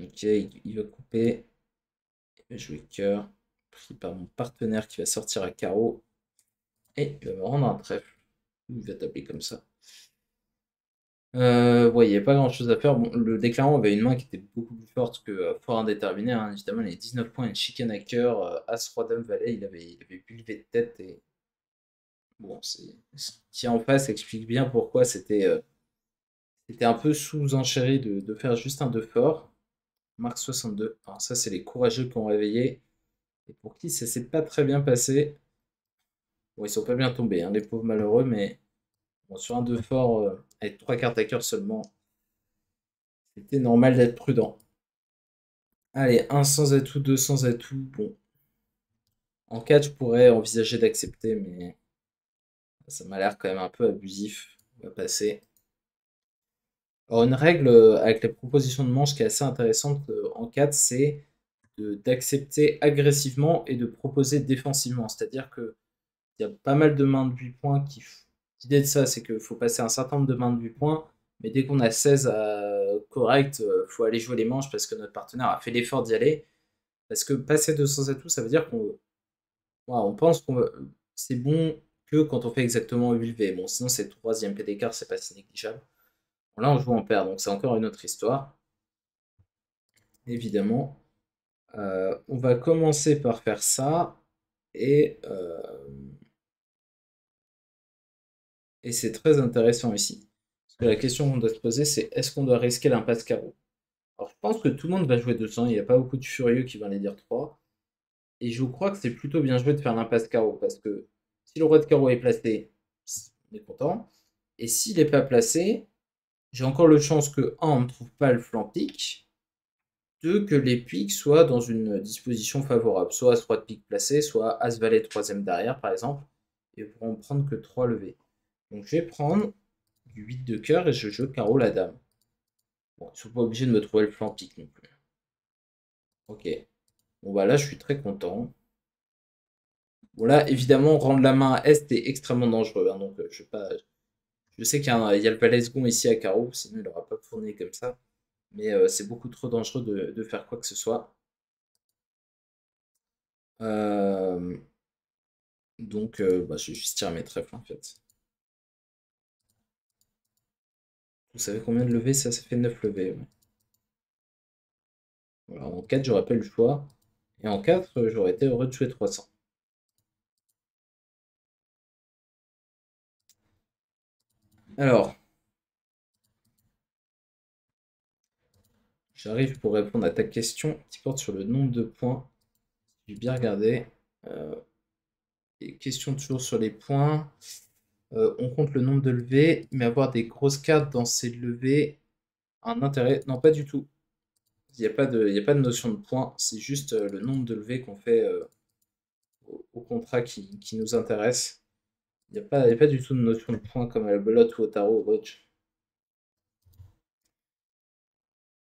Ok, il va couper. Il va jouer cœur. Pris par mon partenaire qui va sortir à carreau. Et il va me rendre un trèfle. Il va taper comme ça. Ouais, il n'y avait pas grand chose à faire. Bon, le déclarant avait une main qui était beaucoup plus forte que fort indéterminé, hein. Évidemment, les 19 points, une chicane à cœur, As, Roi, Dame, Valet, il avait pu lever de tête. Et bon, ce qui est en face explique bien pourquoi c'était un peu sous-enchéri de faire juste un 2 fort. Marque 62. Alors, ça, c'est les courageux qui ont réveillé. Et pour qui ça s'est pas très bien passé. Bon, ils sont pas bien tombés, hein, les pauvres malheureux, mais bon, sur un 2 fort, avec 3 cartes à cœur seulement, c'était normal d'être prudent. Allez, un sans atout, deux sans atout. Bon, en 4, je pourrais envisager d'accepter, mais ça m'a l'air quand même un peu abusif. On va passer. Alors, une règle avec les propositions de manche qui est assez intéressante en 4, c'est d'accepter agressivement et de proposer défensivement. C'est-à-dire que il y a pas mal de mains de 8 points L'idée de ça, c'est qu'il faut passer un certain nombre de mains de 8 points, mais dès qu'on a 16 corrects, il faut aller jouer les manches parce que notre partenaire a fait l'effort d'y aller. Parce que passer 200 atouts, ça veut dire on pense c'est bon que quand on fait exactement 8 V. Bon, sinon, c'est troisième P d'écart, c'est pas si négligeable. Bon, là, on joue en paire, donc c'est encore une autre histoire, évidemment. On va commencer par faire ça, et, euh, et c'est très intéressant ici. Parce que la question qu'on doit se poser, c'est est-ce qu'on doit risquer l'impasse carreau? Alors, je pense que tout le monde va jouer 200, il n'y a pas beaucoup de furieux qui vont aller dire 3. Et je crois que c'est plutôt bien joué de faire l'impasse carreau, parce que si le roi de carreau est placé, on est content. Et s'il n'est pas placé, j'ai encore le chance que, un, on ne trouve pas le flanc pique, deux, que les piques soient dans une disposition favorable, soit As-Roi de pique placé, soit As-Valet troisième derrière, par exemple, et pourront prendre que 3 levées. Donc je vais prendre du 8 de cœur et je joue carreau la dame. Bon, ils sont pas obligés de me trouver le flanc pique non plus. Ok. Bon bah là je suis très content. Bon là évidemment rendre la main à Est est extrêmement dangereux, hein, donc je vais pas. Je sais qu'il y a le valet second ici à carreau, sinon il n'aura pas fourni comme ça. Mais c'est beaucoup trop dangereux de faire quoi que ce soit. Euh, donc bah, je vais juste tirer mes trèfles en fait. Vous savez combien de levées ça? Ça fait 9 levées. Ouais. Voilà, en 4 j'aurais pas eu le choix. Et en 4 j'aurais été heureux de jouer 300. Alors, j'arrive pour répondre à ta question qui porte sur le nombre de points. J'ai bien regardé. Euh, et question toujours sur les points. On compte le nombre de levées, mais avoir des grosses cartes dans ces levées a un intérêt. Non, pas du tout. Il y a pas de notion de points, c'est juste le nombre de levées qu'on fait au contrat qui nous intéresse. Il y a pas du tout de notion de points comme à la belote ou au tarot au bridge.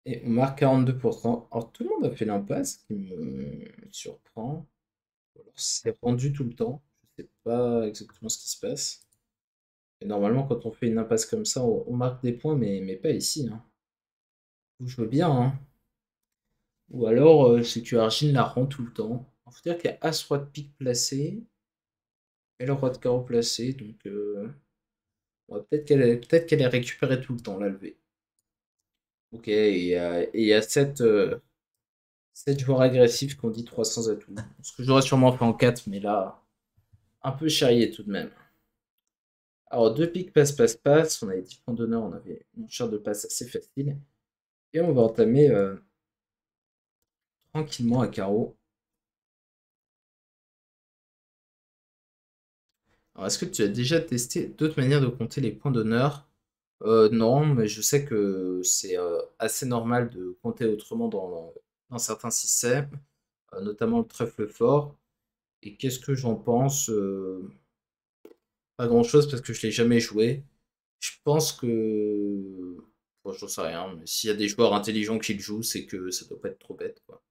Et on marque 42%. Alors tout le monde a fait l'impasse, ce qui me surprend. Alors, c'est rendu tout le temps. Je sais pas exactement ce qui se passe. Et normalement, quand on fait une impasse comme ça, on marque des points, mais pas ici, hein. Vous jouez bien, hein. Ou alors, c'est que Argile la rend tout le temps. Il faut dire qu'il y a As-Roi de pique placé et le Roi de carreau placé. Donc, ouais, peut-être qu'elle est récupérée tout le temps, la levée. Ok, et il y a 7 joueurs agressifs qui ont dit 300 atouts. Ce que j'aurais sûrement fait en 4, mais là, un peu charrié tout de même. Alors, deux piques passe, passe, passe. On avait 10 points d'honneur, on avait une charte de passe assez facile. Et on va entamer tranquillement à carreau. Alors, est-ce que tu as déjà testé d'autres manières de compter les points d'honneur? Non, mais je sais que c'est assez normal de compter autrement dans certains systèmes, notamment le trèfle fort. Et qu'est-ce que j'en pense? Pas grand-chose parce que je l'ai jamais joué. Je pense que... Bon, j'en sais rien, mais s'il y a des joueurs intelligents qui le jouent, c'est que ça doit pas être trop bête, quoi.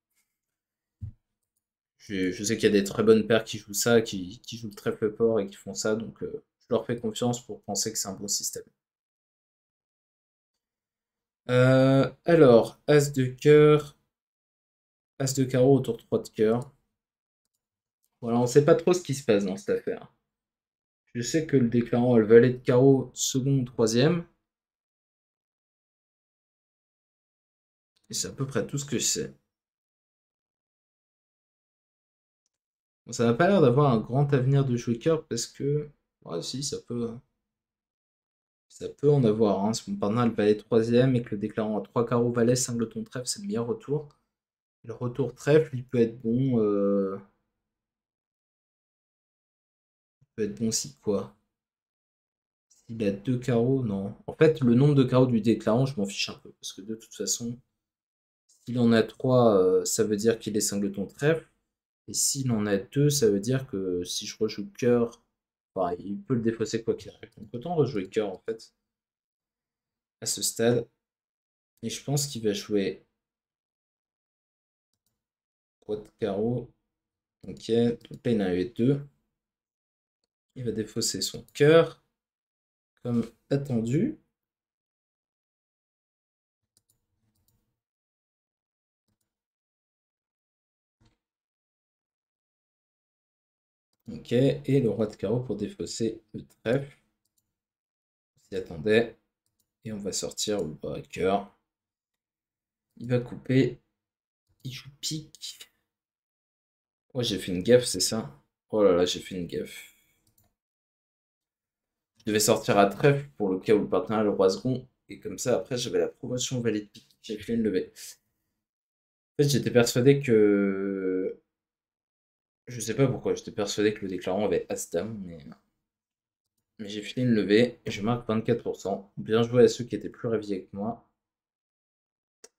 Je sais qu'il y a des très bonnes paires qui jouent ça, qui jouent le trèfle fort et qui font ça, donc je leur fais confiance pour penser que c'est un bon système. Alors, As de cœur, As de carreau autour de 3 de cœur. Voilà, on sait pas trop ce qui se passe dans cette affaire. Je sais que le déclarant a le valet de carreau second ou troisième, et c'est à peu près tout ce que je sais. Bon, ça n'a pas l'air d'avoir un grand avenir de jouer cœur parce que... Ouais, si, ça peut en avoir, hein. Si mon partenaire a le valet troisième et que le déclarant a 3 carreaux valet, singleton trèfle, c'est le meilleur retour. Et le retour trèfle, il peut être bon si quoi? S'il a 2 carreaux, non. En fait, le nombre de carreaux du déclarant, je m'en fiche un peu. Parce que de toute façon, s'il en a 3, ça veut dire qu'il est singleton trèfle. Et s'il en a 2, ça veut dire que si je rejoue cœur, enfin, il peut le défausser quoi qu'il arrive. Donc autant rejouer cœur en fait, à ce stade. Et je pense qu'il va jouer roi de carreau. Ok, donc là il en avait 2. Il va défausser son cœur, comme attendu. Ok, et le roi de carreau pour défausser le trèfle. On s'y attendait. Et on va sortir le bas cœur. Il va couper. Il joue pique. Ouais, j'ai fait une gaffe, c'est ça? Oh là là, j'ai fait une gaffe. Je devais sortir à trèfle pour le cas où le partenaire a le roi second. Et comme ça, après, j'avais la promotion au valet de pique. J'ai fait une levée. En fait, j'étais persuadé que... Je sais pas pourquoi, j'étais persuadé que le déclarant avait As-Dame, mais j'ai filé une levée et je marque 24%. Bien joué à ceux qui étaient plus réveillés que moi.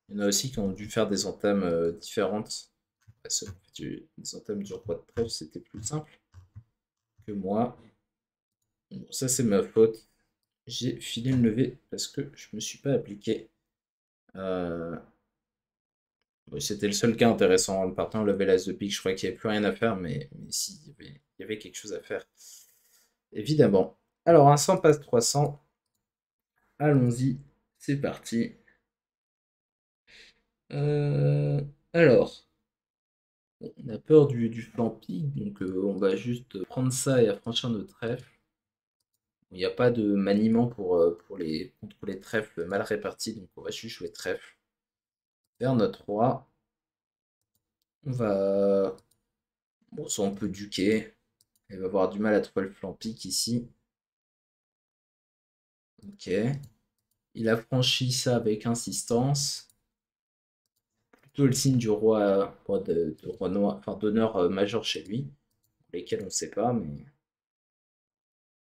Il y en a aussi qui ont dû faire des entames différentes. Ceux qui ont fait des entames du roi de trèfle, c'était plus simple que moi. Bon, ça, c'est ma faute. J'ai filé une levée parce que je me suis pas appliqué. Euh, oui, c'était le seul cas intéressant. Le partenaire levait l'as de pique. Je croyais qu'il n'y avait plus rien à faire, mais si, il y avait quelque chose à faire. Évidemment. Alors, un 100 passe 300. Allons-y. C'est parti. Euh, alors, on a peur du flanc pique, donc on va juste prendre ça et affranchir notre trèfle. Il n'y a pas de maniement contre les trèfles mal répartis, donc on va juste jouer trèfle. Vers notre roi, on va... Bon, ça on peut duquer. Il va avoir du mal à trouver le flanc pique ici. Ok. Il a franchi ça avec insistance. Plutôt le signe du roi, de roi noir, enfin d'honneur majeur chez lui, lesquels on ne sait pas, mais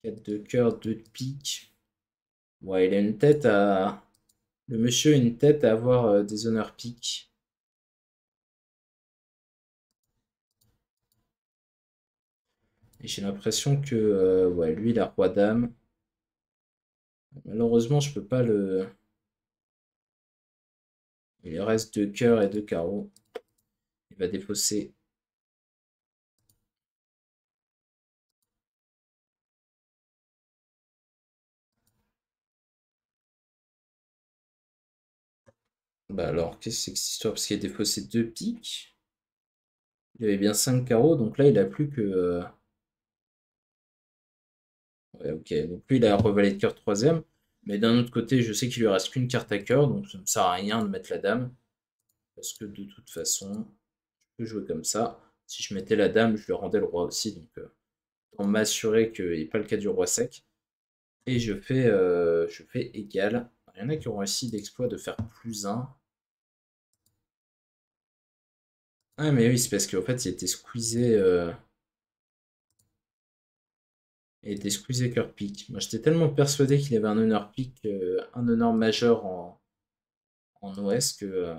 4 de cœur, 2 de pique. Ouais, il a une tête à. Le monsieur a une tête à avoir des honneurs piques. Et j'ai l'impression que ouais, lui, il a roi-dame. Malheureusement, je peux pas le. Il reste 2 cœurs et 2 carreaux. Il va défausser Bah alors, qu'est-ce que c'est que cette histoire? Parce qu'il a défaussé 2 piques. Il avait bien 5 carreaux, donc là il a plus que. Ouais, ok, donc lui il a revalet de cœur troisième. Mais d'un autre côté, je sais qu'il lui reste qu'une carte à cœur, donc ça ne me sert à rien de mettre la dame. Parce que de toute façon, je peux jouer comme ça. Si je mettais la dame, je lui rendais le roi aussi, donc pour m'assurer qu'il n'y ait pas le cas du roi sec. Et je fais égal. Il y en a qui ont réussi l'exploit de faire plus un. Ah mais oui, c'est parce qu'en fait il était squeezé cœur pique. Moi j'étais tellement persuadé qu'il avait un honneur pique, un honneur majeur en OS que.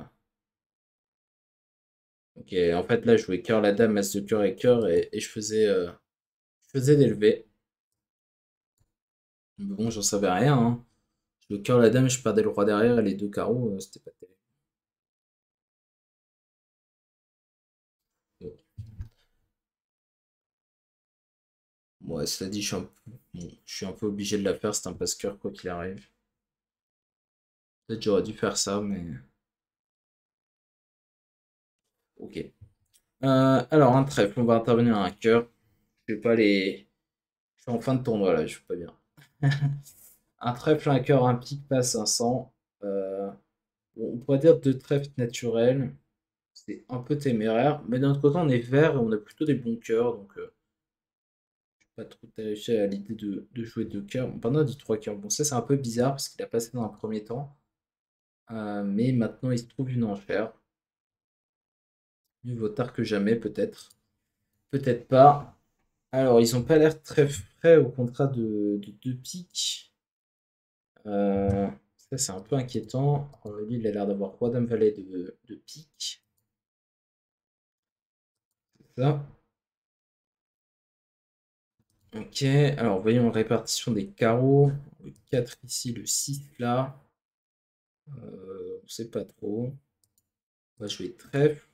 Ok, en fait là je jouais cœur la dame, as de cœur et cœur et je faisais d'élever. Mais bon, j'en savais rien, hein. Le cœur la dame, je perdais le roi derrière et les deux carreaux, c'était pas terrible. Bon. Ouais, cela dit, bon, je suis un peu obligé de la faire, c'est un passe-cœur quoi qu'il arrive. Peut-être j'aurais dû faire ça, mais ok. Alors, un trèfle, on va intervenir à un cœur. Je vais pas les. Je suis en fin de tournoi là, je suis pas bien. Un trèfle, un cœur, un pique passe 500. Bon, on pourrait dire deux trèfles naturels. C'est un peu téméraire, mais d'un autre côté, on est vert et on a plutôt des bons cœurs, donc je suis pas trop attaché à l'idée de jouer deux cœurs. Bon, pardon, on a dit trois cœurs. Bon, ça c'est un peu bizarre parce qu'il a passé dans un premier temps, mais maintenant il se trouve une enchère. Mieux vaut tard que jamais, peut-être. Peut-être pas. Alors, ils ont pas l'air très frais au contrat de deux piques. Euh, Ça, c'est un peu inquiétant. Alors, lui, il a l'air d'avoir roi dame valet de pique. C'est ça. Ok, alors voyons la répartition des carreaux. Le 4 ici, le 6 là. On sait pas trop. On va jouer trèfle,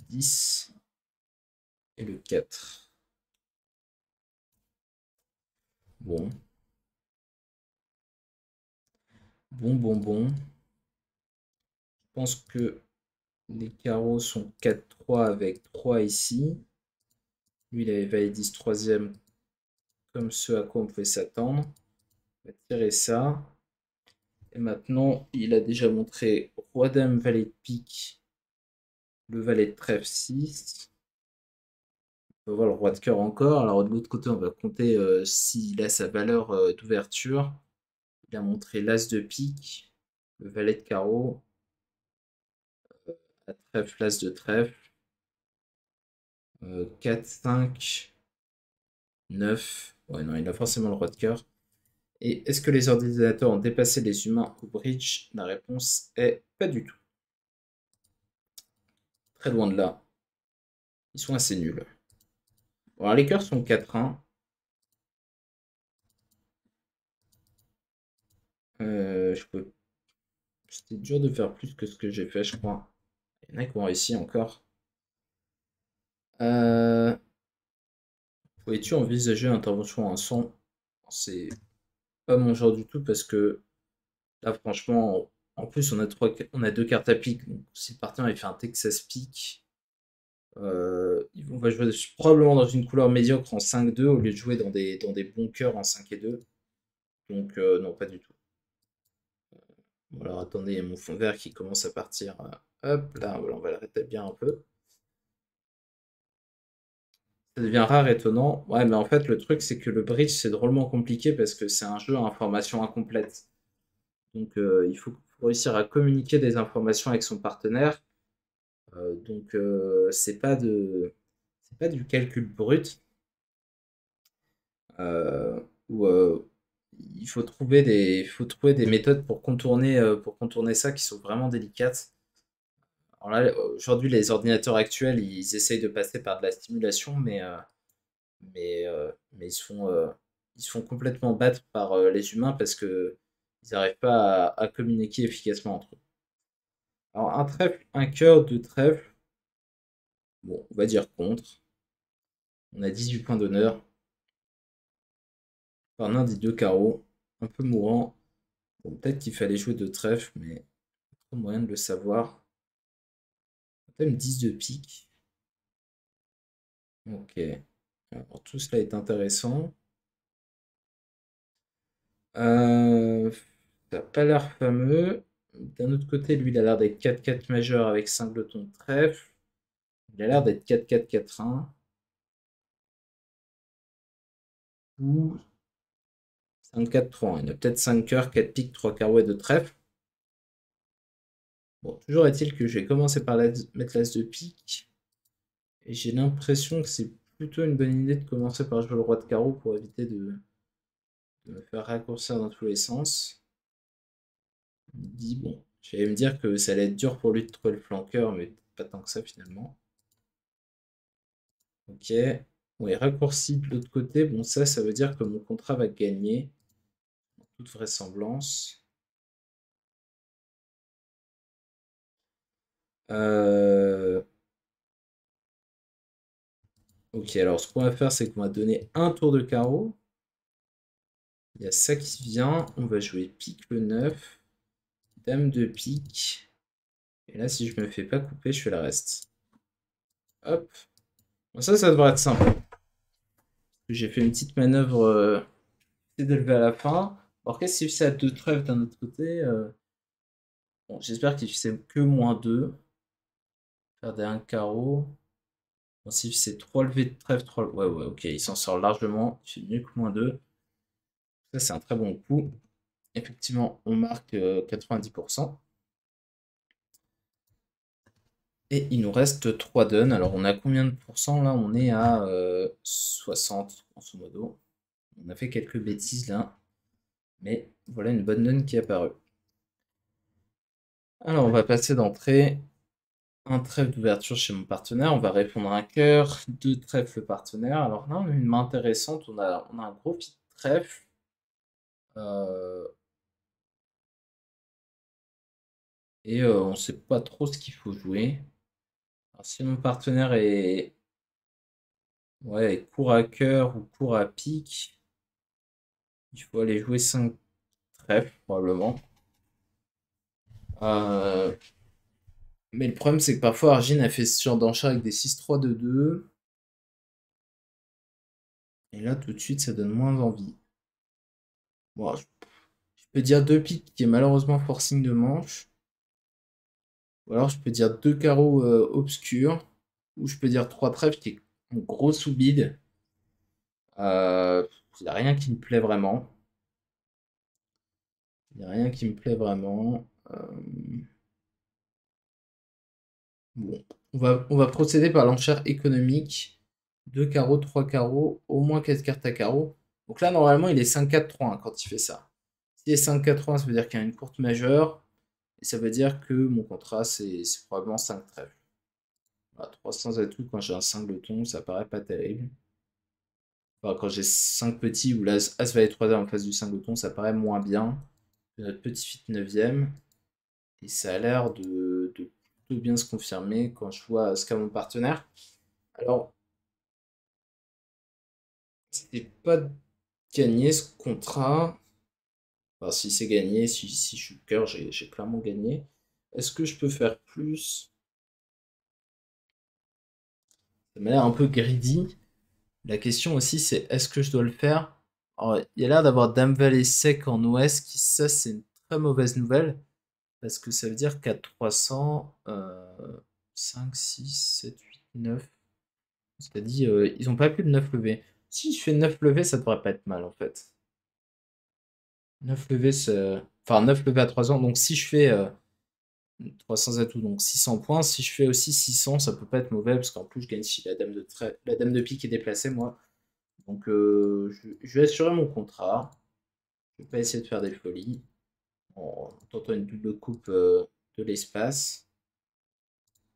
10 et le 4. Bon, bon. Je pense que les carreaux sont 4-3 avec 3 ici. Lui, il avait valet 10 troisième, comme ce à quoi on pouvait s'attendre. On va tirer ça. Et maintenant, il a déjà montré roi dame valet de pique, le valet de trèfle 6. On va voir le roi de cœur encore. Alors de l'autre côté, on va compter s'il a sa valeur d'ouverture. Il a montré l'as de pique, le valet de carreau, la trèfle, l'as de trèfle, 4, 5, 9. Ouais, non, il a forcément le roi de cœur. Et est-ce que les ordinateurs ont dépassé les humains au bridge? La réponse est pas du tout. Très loin de là. Ils sont assez nuls. Bon, alors, les cœurs sont 4-1. Je peux... C'était dur de faire plus que ce que j'ai fait, je crois. Il y en a qui ont réussi encore. Euh, Pourrais-tu envisager l'intervention à 100? C'est pas mon genre du tout parce que là, franchement, en plus, on a deux cartes à pique. Donc, si le partenaire il fait un Texas pique, on va jouer probablement dans une couleur médiocre en 5-2 au lieu de jouer dans des bons cœurs en 5 et 2. Donc, non, pas du tout. Bon, alors, attendez, il y a mon fond vert qui commence à partir. Hop, là, voilà, on va le rétablir un peu. Ça devient rare, étonnant. Ouais, mais en fait, le truc, c'est que le bridge, c'est drôlement compliqué parce que c'est un jeu à information incomplète. Donc, faut réussir à communiquer des informations avec son partenaire. Donc, c'est pas du calcul brut. euh, Où faut trouver des méthodes pour contourner ça qui sont vraiment délicates. Alors là, aujourd'hui, les ordinateurs actuels, ils essayent de passer par de la stimulation, mais ils se font complètement battre par les humains parce que ils n'arrivent pas à communiquer efficacement entre eux. Alors, un trèfle, un cœur, deux trèfles. Bon, on va dire contre. On a 18 points d'honneur. Farnin dit 2 carreaux. Un peu mourant. Bon, peut-être qu'il fallait jouer de trèfle, mais pas trop moyen de le savoir. Thème 10 de pique. Ok. Alors, tout cela est intéressant. Euh, Ça n'a pas l'air fameux. D'un autre côté, lui, il a l'air d'être 4-4 majeur avec singleton de trèfle. Il a l'air d'être 4-4-4-1. Ou 5-4-3. Il a peut-être 5 cœurs, 4 piques, 3 carreaux et 2 trèfles. Bon, toujours est-il que je vais commencer par mettre l'as de pique. Et j'ai l'impression que c'est plutôt une bonne idée de commencer par jouer le roi de carreau pour éviter de me faire raccourcir dans tous les sens. Il dit, bon, j'allais me dire que ça allait être dur pour lui de trouver le flanqueur, mais pas tant que ça finalement. Ok. Oui, raccourci de l'autre côté. Bon, ça veut dire que mon contrat va gagner, en toute vraisemblance. Euh, Ok, alors ce qu'on va faire, c'est qu'on va donner un tour de carreau. Il y a ça qui vient. On va jouer pique le 9, dame de pique. Et là, si je me fais pas couper, je fais le reste. Hop. Bon, ça devrait être simple. J'ai fait une petite manœuvre d'élever à la fin. Alors qu'est-ce qu'il fait à 2 trèfles d'un autre côté bon, j'espère qu'il fait que -2. Faire des 1 carreau. Bon, s'il fait 3 levées de trèfle, 3... Ouais, ouais, ok, il s'en sort largement. Il fait mieux que -2. Ça, c'est un très bon coup. Effectivement, on marque 90%. Et il nous reste 3 dons. Alors, on a combien de pourcents là? On est à 60, grosso modo. On a fait quelques bêtises là. Mais voilà une bonne donne qui est apparue. Alors, on va passer d'entrée. Un trèfle d'ouverture chez mon partenaire. On va répondre à un cœur. Deux trèfles partenaire. Alors là, on a une main intéressante. On a un gros pied de trèfle. Euh, et on ne sait pas trop ce qu'il faut jouer. Alors, si mon partenaire est, ouais, court à cœur ou court à pique, il faut aller jouer 5 trèfles probablement. Euh, mais le problème, c'est que parfois Argine a fait ce genre d'enchère avec des 6-3-2-2. Et là, tout de suite, ça donne moins envie. Bon, je peux dire 2 piques qui est malheureusement forcing de manche. Ou alors, je peux dire 2 carreaux obscurs. Ou je peux dire 3 trèfles qui est un gros sous-bide. Il n'y a rien qui me plaît vraiment. Il n'y a rien qui me plaît vraiment. Bon, on va procéder par l'enchère économique. 2 carreaux, 3 carreaux, au moins 4 cartes à carreaux. Donc là, normalement, il est 5-4-3 quand il fait ça. S'il est 5-4-3, ça veut dire qu'il y a une courte majeure. Et ça veut dire que mon contrat, c'est probablement 5 trèfles. Voilà, 300 atouts quand j'ai un singleton, ça paraît pas terrible. Enfin, quand j'ai 5 petits ou l'As As valet 3 en face du singleton, ça paraît moins bien que notre petit fit 9ème. Et ça a l'air de plutôt bien se confirmer quand je vois ce qu'a mon partenaire. Alors, c'était pas gagné ce contrat. Enfin, si c'est gagné, si je suis cœur, j'ai clairement gagné. Est-ce que je peux faire plus? Ça m'a l'air un peu greedy. La question aussi, c'est est-ce que je dois le faire? Alors, il y a l'air d'avoir Dame Valet sec en ouest, qui ça, c'est une très mauvaise nouvelle. Parce que ça veut dire qu'à 300, 5, 6, 7, 8, 9. C'est-à-dire, ils ont pas plus de 9 levées. Si je fais 9 levées, ça devrait pas être mal en fait. 9 levées, enfin 9 levées à 3 ans. Donc si je fais 300 atouts, donc 600 points. Si je fais aussi 600, ça peut pas être mauvais, parce qu'en plus je gagne si la dame de pique est déplacée, moi. Donc je vais assurer mon contrat. Je vais pas essayer de faire des folies. En tentant une double coupe de l'espace.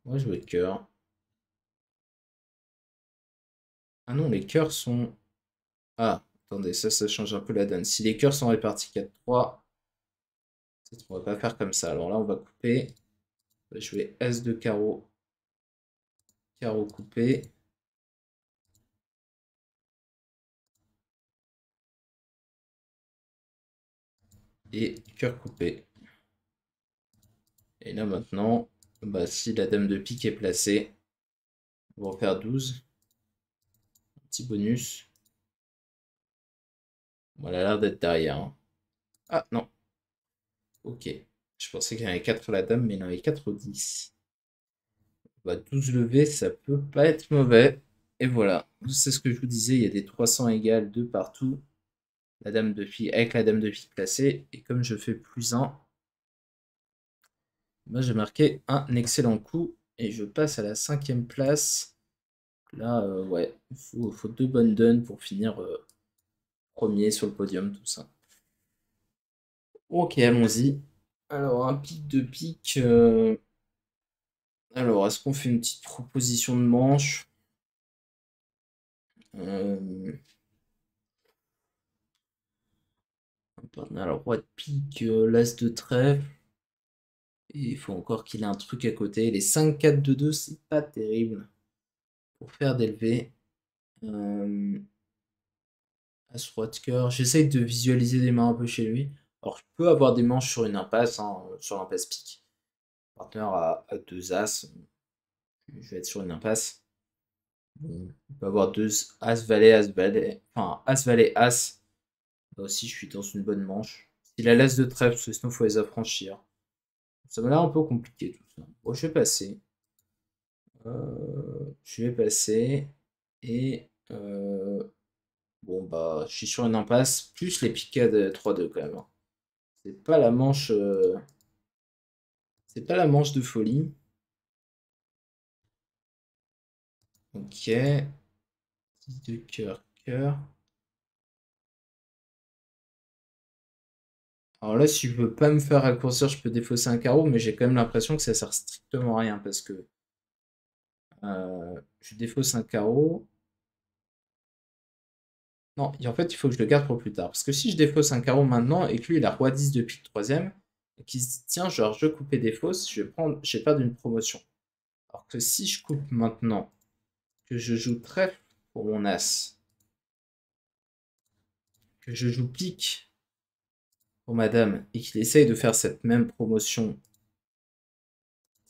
Moi je vais cœur. Ah non, les cœurs sont... Ah, attendez, ça change un peu la donne. Si les cœurs sont répartis 4-3, peut-être qu'on va pas faire comme ça. Alors là, on va couper. On va jouer As de carreau. Carreau coupé. et cœur coupé. Et là maintenant, bah, si la dame de pique est placée, on va en faire 12. Petit bonus. Bon, elle a l'air d'être derrière, hein. Ah non, ok. Je pensais qu'il y en avait 4 la dame, mais il y en avait 4 au 10. Bah, 12 levées, ça peut pas être mauvais. Et voilà, c'est ce que je vous disais, il y a des 300 égales de partout. La dame de pique, avec la dame de pique placée. Et comme je fais plus 1, moi j'ai marqué un excellent coup. Et je passe à la 5e place. Là, ouais, il faut 2 bonnes duns pour finir premier sur le podium, tout ça. Ok, allons-y. Alors, un pic de pique. Alors, est-ce qu'on fait une petite proposition de manche? Euh, Alors, roi de pique, l'as de trèfle. Et il faut encore qu'il ait un truc à côté. Les 5-4-2-2, c'est pas terrible pour faire d'élever. Euh, As roi de cœur. J'essaye de visualiser des mains un peu chez lui. Alors, je peux avoir des manches sur une impasse, hein, sur l'impasse pique. Partenaire à 2 as. Je vais être sur une impasse. Bon, on peut avoir 2 as valet, as valet. Enfin, as valet, as. Là aussi, je suis dans une bonne manche. Il a l'as de trèfle, parce que sinon, il faut les affranchir. Ça m'a l'air un peu compliqué tout ça. Bon, je vais passer. Je vais passer. Et bon, bah, je suis sur une impasse. Plus les picades 3-2 quand même, hein. C'est pas la manche. C'est pas la manche de folie. Ok. 10 de cœur, cœur. Alors là, si je veux pas me faire raccourcir, je peux défausser un carreau, mais j'ai quand même l'impression que ça sert strictement à rien parce que je défausse un carreau. Non, et en fait, il faut que je le garde pour plus tard. Parce que si je défausse un carreau maintenant et que lui, il a roi 10 de pique troisième, et qu'il se dit, tiens, genre, je couper des fausses, je vais perdre une promotion. Alors que si je coupe maintenant, que je joue trèfle pour mon as, que je joue pique pour ma dame, et qu'il essaye de faire cette même promotion,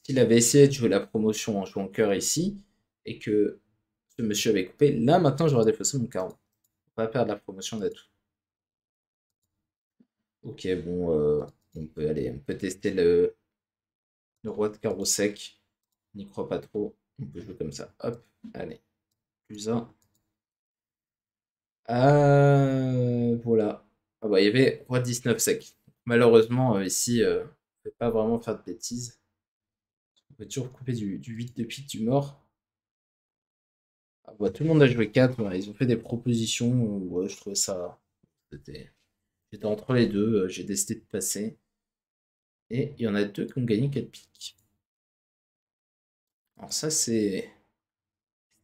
s'il avait essayé de jouer la promotion en jouant cœur ici, et que ce monsieur avait coupé, là, maintenant, j'aurais défaussé mon carreau. Pour pas perdre la promotion d'atout. Ok, bon, on peut aller, on peut tester le roi de carreau sec. N'y crois pas trop. On peut jouer comme ça. Hop, allez. Plus un. Voilà. Ah bah, il y avait roi 19 sec. Malheureusement, ici, on ne peut pas vraiment faire de bêtises. On peut toujours couper du 8 de pique du mort. Ah bah, tout le monde a joué 4. Voilà, ils ont fait des propositions. Ouais, je trouvais ça. c'était- J'étais entre les deux. J'ai décidé de passer. Et il y en a deux qui ont gagné 4 piques. Alors ça, c'est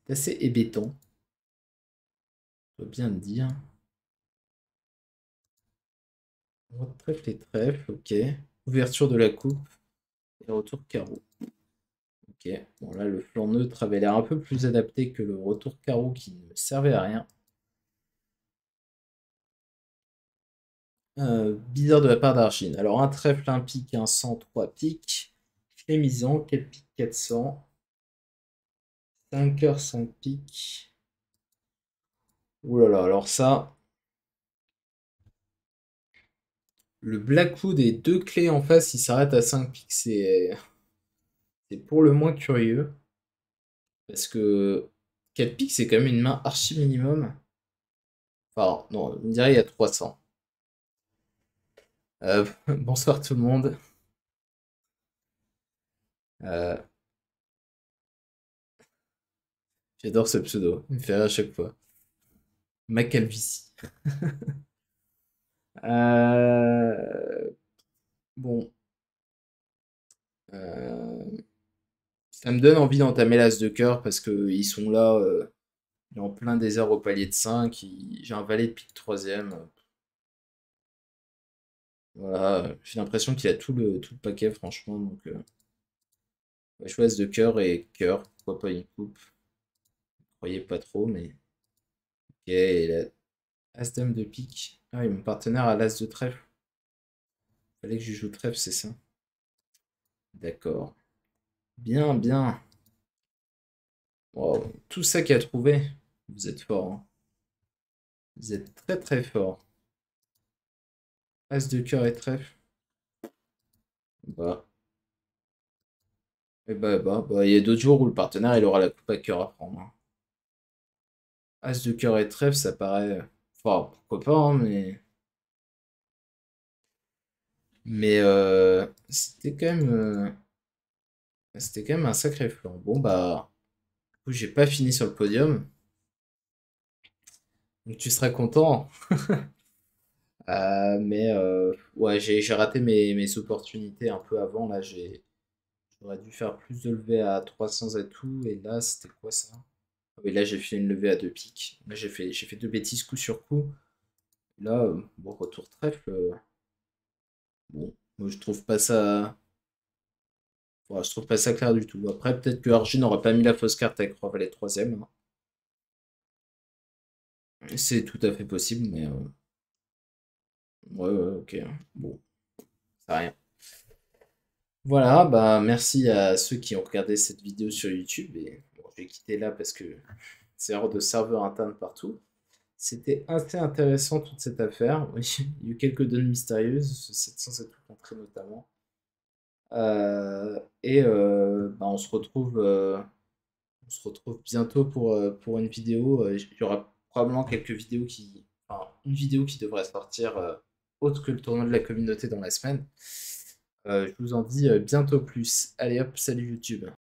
assez hébétant. Je dois bien le dire. Trèfle et trèfle, ok. Ouverture de la coupe et retour carreau. Ok, bon là le flanc neutre avait l'air un peu plus adapté que le retour carreau qui ne servait à rien. Bizarre de la part d'Argine. Alors un trèfle, un pique, un 100, 3 piques. Clémisant, 4 piques, 400. 5 cœurs, 5 piques. Ouh là là, alors ça, le black des deux clés en face, il s'arrête à 5 piques, c'est pour le moins curieux. Parce que 4 piques, c'est quand même une main archi minimum. Enfin, non, on dirait il y a 300. Bonsoir tout le monde. Euh, J'adore ce pseudo, il me fait rire à chaque fois. Ma calvitie. Euh, Bon, euh, ça me donne envie d'entamer l'as de cœur parce qu'ils sont là, en plein désert au palier de 5. J'ai un valet de pique troisième. Voilà, j'ai l'impression qu'il a tout le paquet, franchement. Donc, ouais, je as de cœur et cœur. Pourquoi pas une coupe? Je croyais pas trop, mais. Ok, et la as dame de pique. Ah oui, mon partenaire a l'as de trèfle. Fallait que je joue trèfle, c'est ça? D'accord. Bien, bien. Wow. Tout ça qu'il a trouvé. Vous êtes fort, hein. Vous êtes très très fort. As de cœur et trèfle. Bah. Il y a d'autres jours où le partenaire il aura la coupe à cœur à prendre, hein. As de cœur et trèfle, ça paraît. Enfin, pourquoi pas, hein, mais c'était quand même un sacré flanc. Bon bah, du coup, j'ai pas fini sur le podium, donc tu seras content. Mais ouais, j'ai raté mes opportunités un peu avant. Là, j'aurais dû faire plus de levées à 300 et tout. Et là, c'était quoi ça? Ah oui, là, j'ai fait une levée à deux piques. Là, j'ai fait deux bêtises coup sur coup. Là, bon, retour trèfle. Bon, moi, je trouve pas ça. Ouais, je trouve pas ça clair du tout. Après, peut-être que Arjun n'aurait pas mis la fausse carte avec Roi Valet troisième, hein. C'est tout à fait possible, mais ouais, ouais, ok. Bon, c'est rien. Voilà, bah merci à ceux qui ont regardé cette vidéo sur YouTube. Et bon, je vais quitter là parce que c'est hors de serveurs internes partout. C'était assez intéressant toute cette affaire. Oui, il y a eu quelques données mystérieuses, ce 707 tout entrée notamment. Bah, on se retrouve bientôt pour une vidéo. Il y aura probablement quelques vidéos enfin, une vidéo qui devrait sortir autre que le tournoi de la communauté dans la semaine. Je vous en dis bientôt plus. Allez hop, salut YouTube.